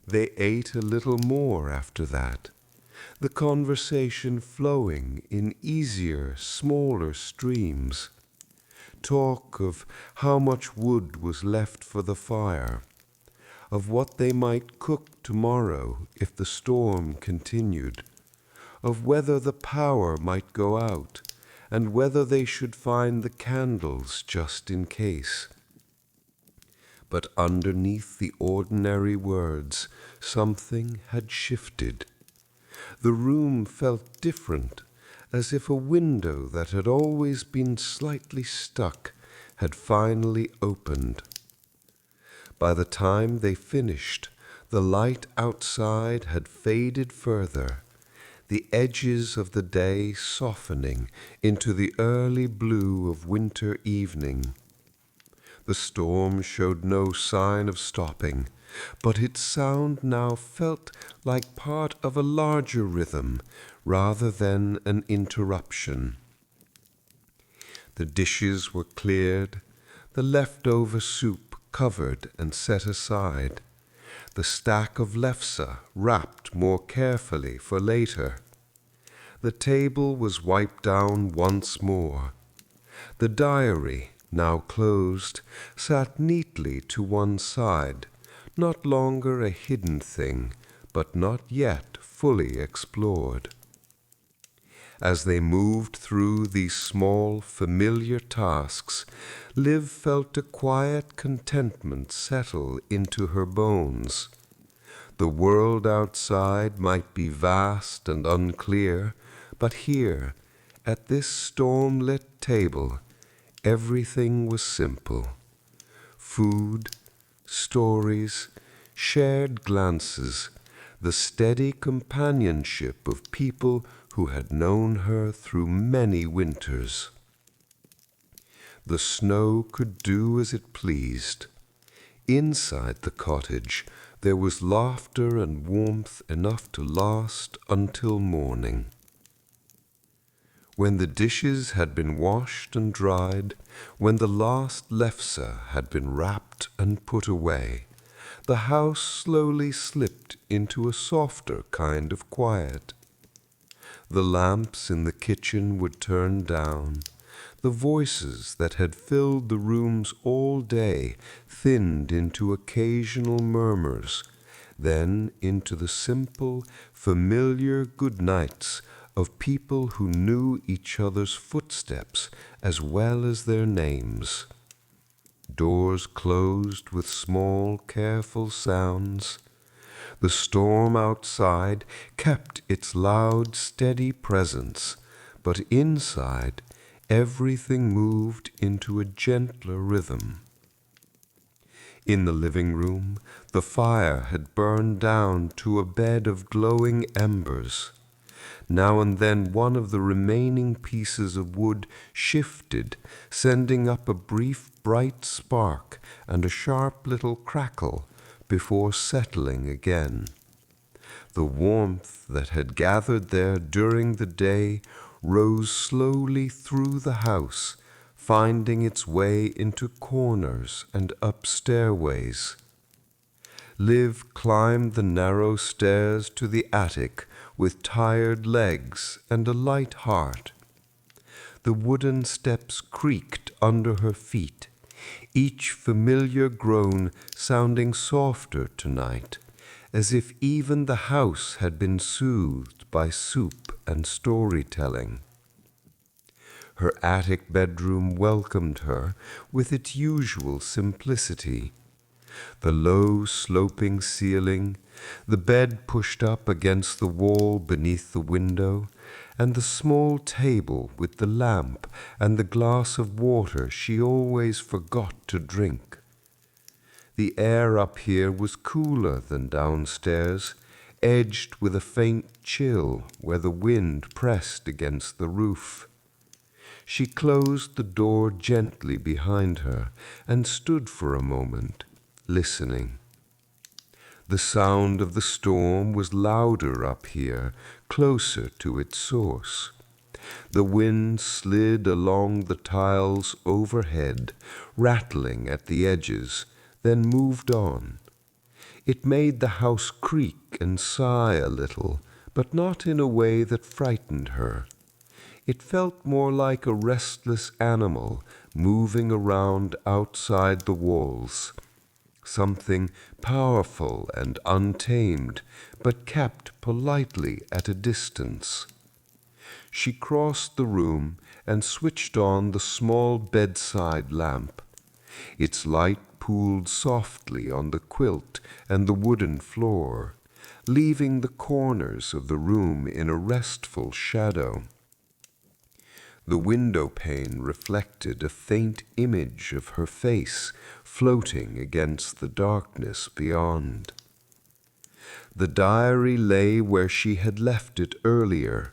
Speaker 3: They ate a little more after that, the conversation flowing in easier, smaller streams. Talk of how much wood was left for the fire, of what they might cook tomorrow if the storm continued, of whether the power might go out, and whether they should find the candles just in case. But underneath the ordinary words, something had shifted. The room felt different, as if a window that had always been slightly stuck had finally opened. By the time they finished, the light outside had faded further, the edges of the day softening into the early blue of winter evening. The storm showed no sign of stopping, but its sound now felt like part of a larger rhythm rather than an interruption. The dishes were cleared, the leftover soup covered and set aside, the stack of lefse wrapped more carefully for later. The table was wiped down once more. The diary, now closed, sat neatly to one side, not longer a hidden thing, but not yet fully explored. As they moved through these small, familiar tasks, Liv felt a quiet contentment settle into her bones. The world outside might be vast and unclear, but here, at this storm-lit table, everything was simple. Food, stories, shared glances, the steady companionship of people who had known her through many winters. The snow could do as it pleased. Inside the cottage there was laughter and warmth enough to last until morning.
Speaker 1: When the dishes had been washed and dried, when the last lefse had been wrapped and put away, the house slowly slipped into a softer kind of quiet. The lamps in the kitchen would turn down. The voices that had filled the rooms all day thinned into occasional murmurs, then into the simple, familiar good nights of people who knew each other's footsteps as well as their names. Doors closed with small, careful sounds. The storm outside kept its loud, steady presence, but inside everything moved into a gentler rhythm. In the living room, the fire had burned down to a bed of glowing embers. Now and then one of the remaining pieces of wood shifted, sending up a brief bright spark and a sharp little crackle before settling again. The warmth that had gathered there during the day rose slowly through the house, finding its way into corners and up stairways. Liv climbed the narrow stairs to the attic with tired legs and a light heart. The wooden steps creaked under her feet, each familiar groan sounding softer tonight, as if even the house had been soothed by soup and storytelling. Her attic bedroom welcomed her with its usual simplicity. The low, sloping ceiling, the bed pushed up against the wall beneath the window, and the small table with the lamp and the glass of water she always forgot to drink. The air up here was cooler than downstairs, edged with a faint chill where the wind pressed against the roof. She closed the door gently behind her and stood for a moment, listening. The sound of the storm was louder up here, closer to its source. The wind slid along the tiles overhead, rattling at the edges, then moved on. It made the house creak and sigh a little, but not in a way that frightened her. It felt more like a restless animal moving around outside the walls, something powerful and untamed, but kept politely at a distance. She crossed the room and switched on the small bedside lamp. Its light pooled softly on the quilt and the wooden floor, leaving the corners of the room in a restful shadow. The window pane reflected a faint image of her face floating against the darkness beyond. The diary lay where she had left it earlier,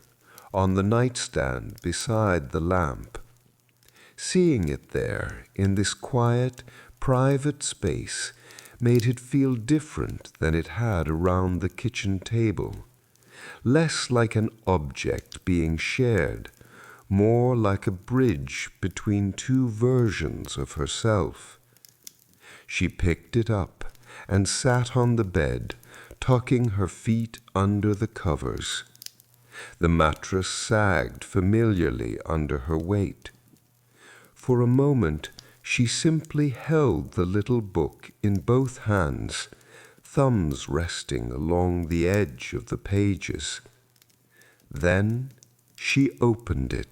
Speaker 1: on the nightstand beside the lamp. Seeing it there, in this quiet, private space, made it feel different than it had around the kitchen table, less like an object being shared, more like a bridge between two versions of herself. She picked it up and sat on the bed, tucking her feet under the covers. The mattress sagged familiarly under her weight. For a moment, she simply held the little book in both hands, thumbs resting along the edge of the pages. Then she opened it.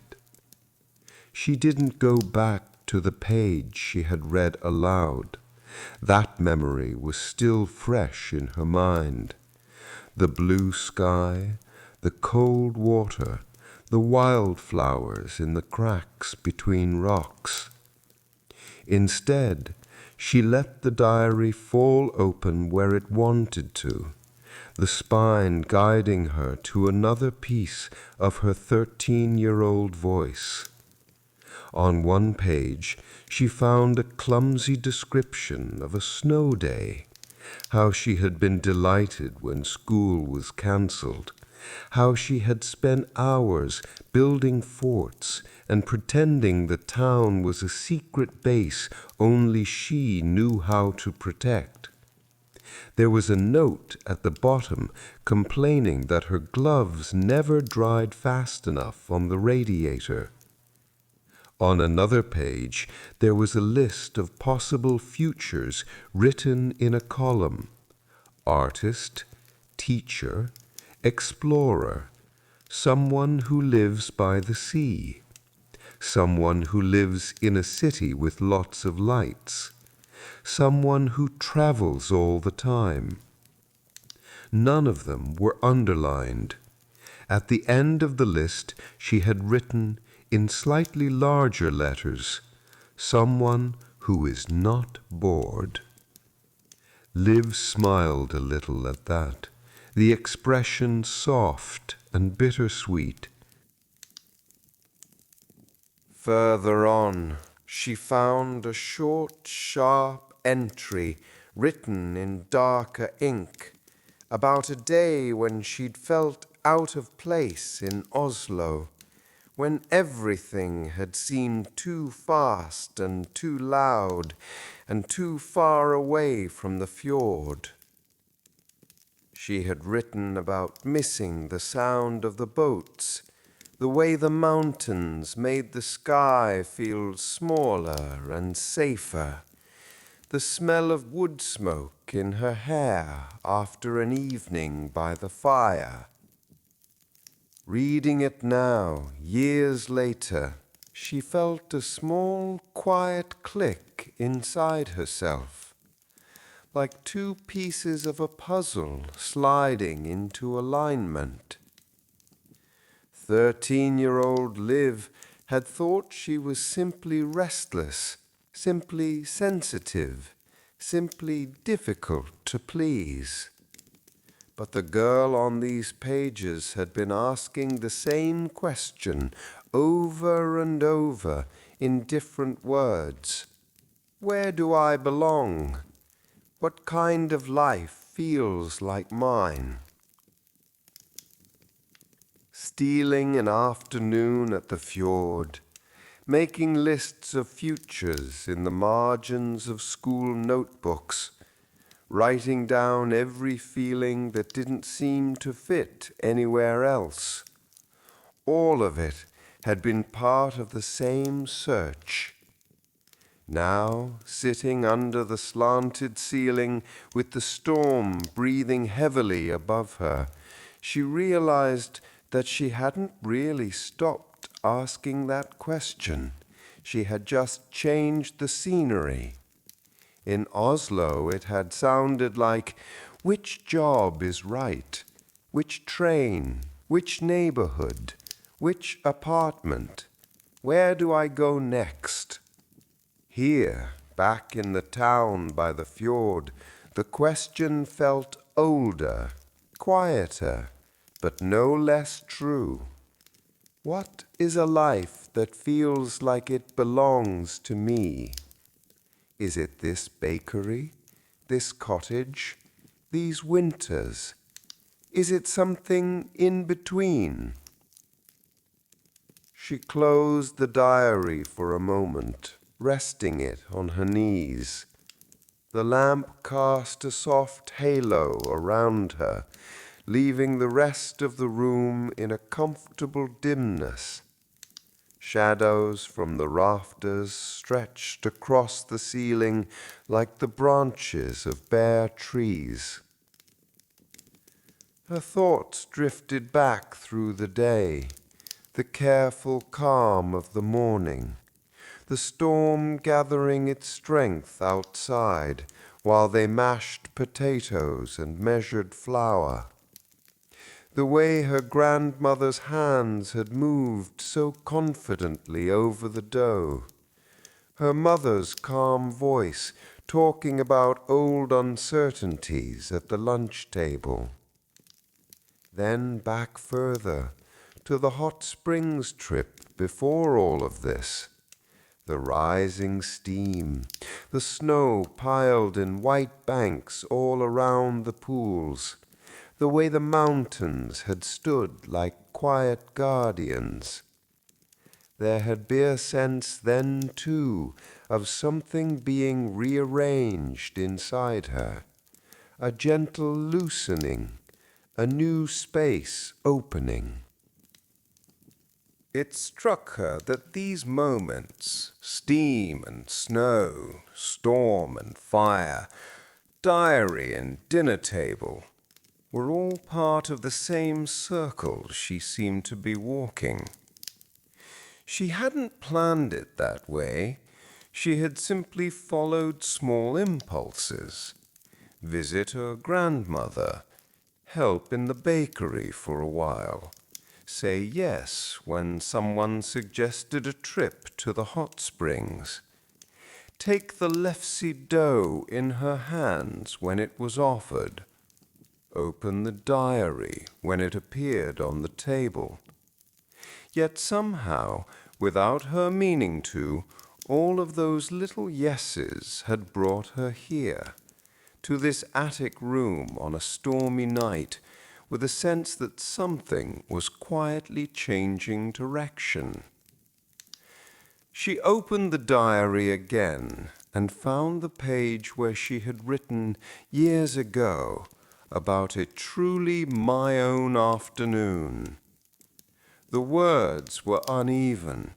Speaker 1: She didn't go back to the page she had read aloud. That memory was still fresh in her mind. The blue sky, the cold water, the wildflowers in the cracks between rocks. Instead, she let the diary fall open where it wanted to, the spine guiding her to another piece of her 13-year-old voice. On one page, she found a clumsy description of a snow day, how she had been delighted when school was cancelled, how she had spent hours building forts and pretending the town was a secret base only she knew how to protect. There was a note at the bottom complaining that her gloves never dried fast enough on the radiator. On another page, there was a list of possible futures written in a column: artist, teacher, explorer, someone who lives by the sea, someone who lives in a city with lots of lights, someone who travels all the time. None of them were underlined. At the end of the list, she had written in slightly larger letters, someone who is not bored. Liv smiled a little at that, the expression soft and bittersweet. Further on, she found a short, sharp entry written in darker ink about a day when she'd felt out of place in Oslo, when everything had seemed too fast and too loud and too far away from the fjord. She had written about missing the sound of the boats, the way the mountains made the sky feel smaller and safer, the smell of wood smoke in her hair after an evening by the fire. Reading it now, years later, she felt a small, quiet click inside herself, like two pieces of a puzzle sliding into alignment. 13-year-old Liv had thought she was simply restless, simply sensitive, simply difficult to please. But the girl on these pages had been asking the same question over and over in different words. Where do I belong? What kind of life feels like mine? Stealing an afternoon at the fjord, making lists of futures in the margins of school notebooks, writing down every feeling that didn't seem to fit anywhere else. All of it had been part of the same search. Now, sitting under the slanted ceiling with the storm breathing heavily above her, she realized that she hadn't really stopped asking that question. She had just changed the scenery. In Oslo, it had sounded like, which job is right? Which train? Which neighborhood? Which apartment? Where do I go next? Here, back in the town by the fjord, the question felt older, quieter, but no less true. What is a life that feels like it belongs to me? Is it this bakery, this cottage, these winters? Is it something in between? She closed the diary for a moment, resting it on her knees. The lamp cast a soft halo around her, leaving the rest of the room in a comfortable dimness. Shadows from the rafters stretched across the ceiling like the branches of bare trees. Her thoughts drifted back through the day, the careful calm of the morning, the storm gathering its strength outside while they mashed potatoes and measured flour. The way her grandmother's hands had moved so confidently over the dough. Her mother's calm voice talking about old uncertainties at the lunch table. Then back further, to the hot springs trip before all of this. The rising steam, the snow piled in white banks all around the pools, the way the mountains had stood like quiet guardians. There had been a sense then, too, of something being rearranged inside her, a gentle loosening, a new space opening. It struck her that these moments, steam and snow, storm and fire, diary and dinner table, were all part of the same circle she seemed to be walking. She hadn't planned it that way. She had simply followed small impulses. Visit her grandmother, help in the bakery for a while, say yes when someone suggested a trip to the hot springs, take the lefse dough in her hands when it was offered, open the diary when it appeared on the table. Yet somehow, without her meaning to, all of those little yeses had brought her here, to this attic room on a stormy night, with a sense that something was quietly changing direction. She opened the diary again and found the page where she had written years ago about a truly my own afternoon. The words were uneven,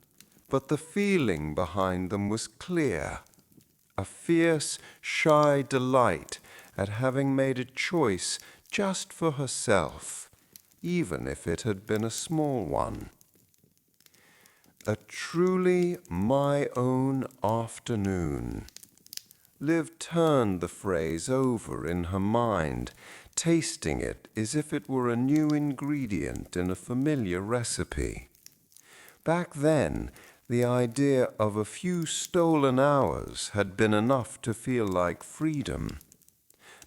Speaker 1: but the feeling behind them was clear. A fierce, shy delight at having made a choice just for herself, even if it had been a small one. A truly my own afternoon. Liv turned the phrase over in her mind, tasting it as if it were a new ingredient in a familiar recipe. Back then, the idea of a few stolen hours had been enough to feel like freedom.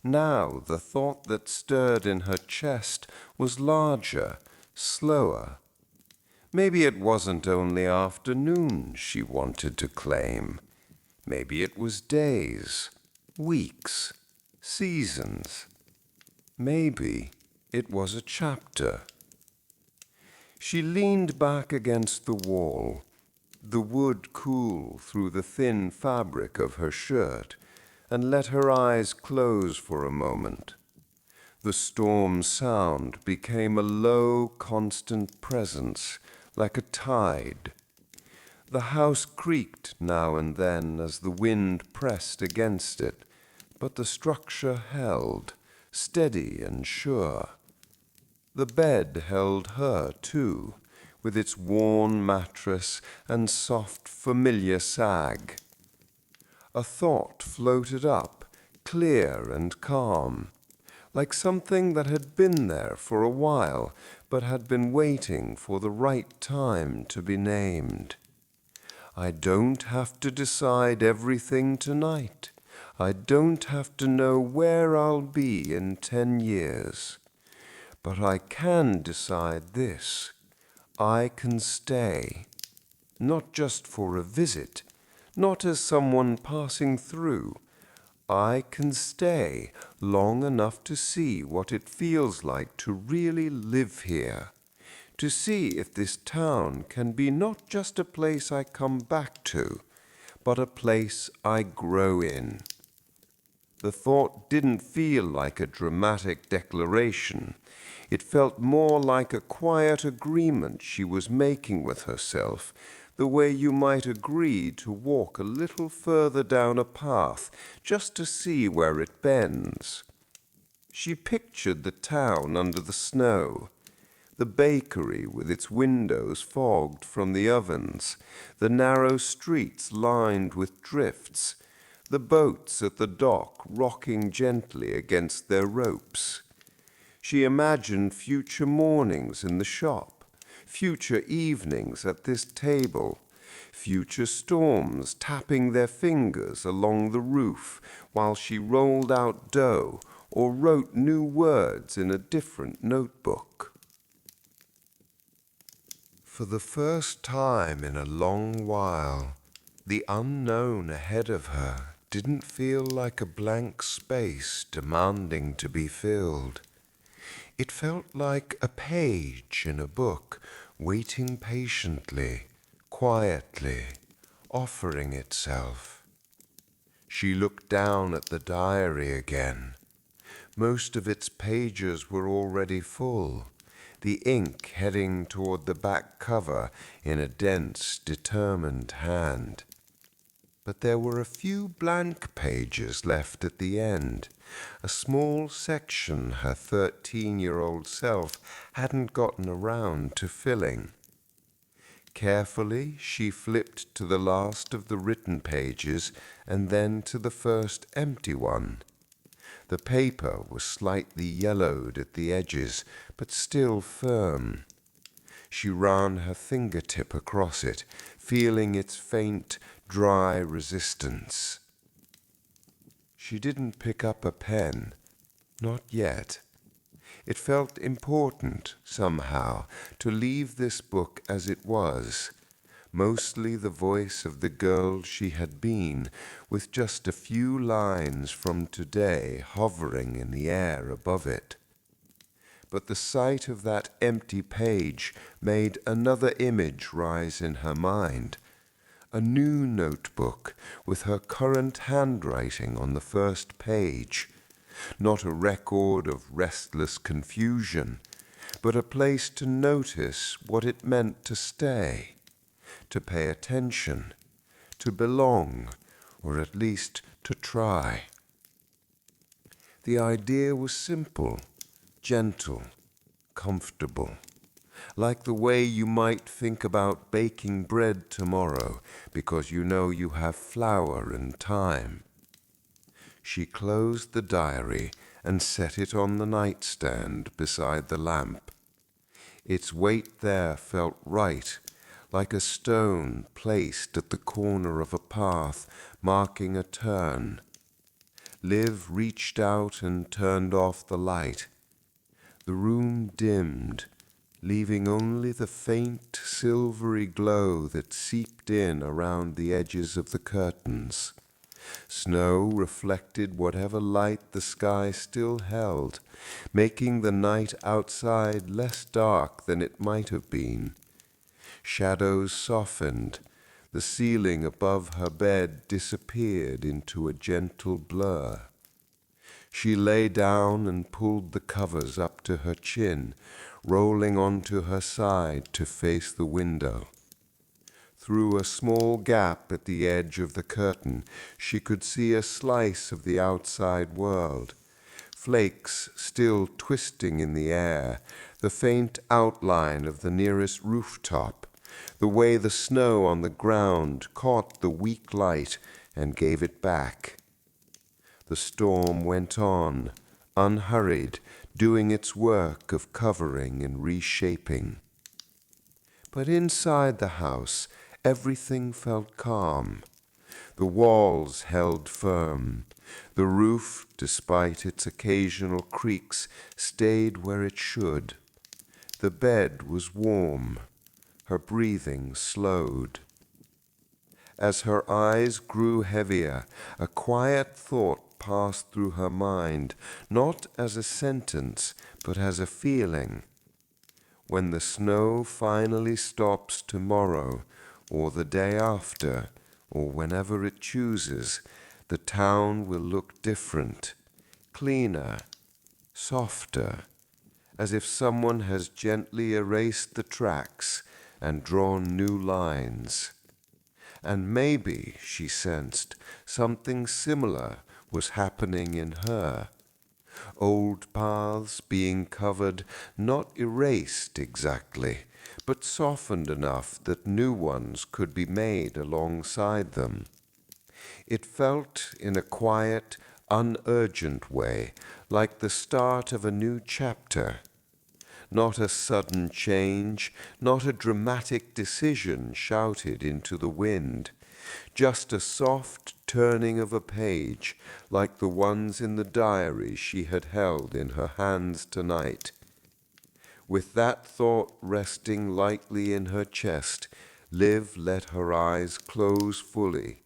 Speaker 1: Now the thought that stirred in her chest was larger, slower. Maybe it wasn't only afternoons she wanted to claim. Maybe it was days, weeks, seasons. Maybe it was a chapter. She leaned back against the wall, the wood cool through the thin fabric of her shirt, and let her eyes close for a moment. The storm's sound became a low, constant presence, like a tide. The house creaked now and then as the wind pressed against it, but the structure held, steady and sure. The bed held her, too, with its worn mattress and soft, familiar sag. A thought floated up, clear and calm, like something that had been there for a while, but had been waiting for the right time to be named. I don't have to decide everything tonight. I don't have to know where I'll be in 10 years. But I can decide this. I can stay. Not just for a visit, not as someone passing through. I can stay long enough to see what it feels like to really live here, to see if this town can be not just a place I come back to, but a place I grow in. The thought didn't feel like a dramatic declaration. It felt more like a quiet agreement she was making with herself, the way you might agree to walk a little further down a path just to see where it bends. She pictured the town under the snow, the bakery with its windows fogged from the ovens, the narrow streets lined with drifts, the boats at the dock rocking gently against their ropes. She imagined future mornings in the shop, future evenings at this table, future storms tapping their fingers along the roof while she rolled out dough or wrote new words in a different notebook. For the first time in a long while, the unknown ahead of her didn't feel like a blank space demanding to be filled. It felt like a page in a book, waiting patiently, quietly, offering itself. She looked down at the diary again. Most of its pages were already full, the ink heading toward the back cover in a dense, determined hand. But there were a few blank pages left at the end, a small section her 13-year-old self hadn't gotten around to filling. Carefully, she flipped to the last of the written pages and then to the first empty one. The paper was slightly yellowed at the edges, but still firm. She ran her fingertip across it, feeling its faint, dry resistance. She didn't pick up a pen, not yet. It felt important, somehow, to leave this book as it was, mostly the voice of the girl she had been, with just a few lines from today hovering in the air above it. But the sight of that empty page made another image rise in her mind. A new notebook with her current handwriting on the first page. Not a record of restless confusion, but a place to notice what it meant to stay, to pay attention, to belong, or at least to try. The idea was simple, gentle, comfortable, like the way you might think about baking bread tomorrow because you know you have flour and time. She closed the diary and set it on the nightstand beside the lamp. Its weight there felt right, like a stone placed at the corner of a path marking a turn. Liv reached out and turned off the light. The room dimmed, leaving only the faint silvery glow that seeped in around the edges of the curtains. Snow reflected whatever light the sky still held, making the night outside less dark than it might have been. Shadows softened. The ceiling above her bed disappeared into a gentle blur. She lay down and pulled the covers up to her chin, rolling onto her side to face the window. Through a small gap at the edge of the curtain, she could see a slice of the outside world. Flakes still twisting in the air, the faint outline of the nearest rooftop, the way the snow on the ground caught the weak light and gave it back. The storm went on, unhurried, doing its work of covering and reshaping. But inside the house, everything felt calm. The walls held firm. The roof, despite its occasional creaks, stayed where it should. The bed was warm. Her breathing slowed. As her eyes grew heavier, a quiet thought passed through her mind, not as a sentence, but as a feeling. When the snow finally stops tomorrow, or the day after, or whenever it chooses, the town will look different, cleaner, softer, as if someone has gently erased the tracks and drawn new lines. And maybe, she sensed, something similar was happening in her. Old paths being covered, not erased exactly, but softened enough that new ones could be made alongside them. It felt, in a quiet, unurgent way, like the start of a new chapter. Not a sudden change, not a dramatic decision shouted into the wind, just a soft turning of a page, like the ones in the diary she had held in her hands tonight. With that thought resting lightly in her chest, Liv let her eyes close fully.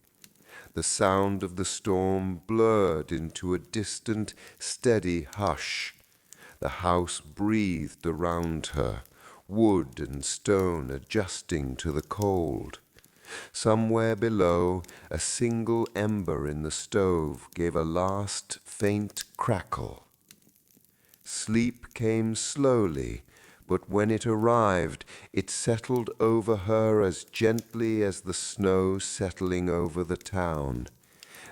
Speaker 1: The sound of the storm blurred into a distant, steady hush. The house breathed around her, wood and stone adjusting to the cold. Somewhere below, a single ember in the stove gave a last faint crackle. Sleep came slowly, but when it arrived, it settled over her as gently as the snow settling over the town,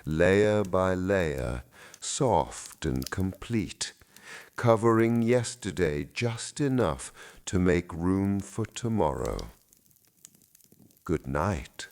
Speaker 1: layer by layer, soft and complete, covering yesterday just enough to make room for tomorrow. Good night.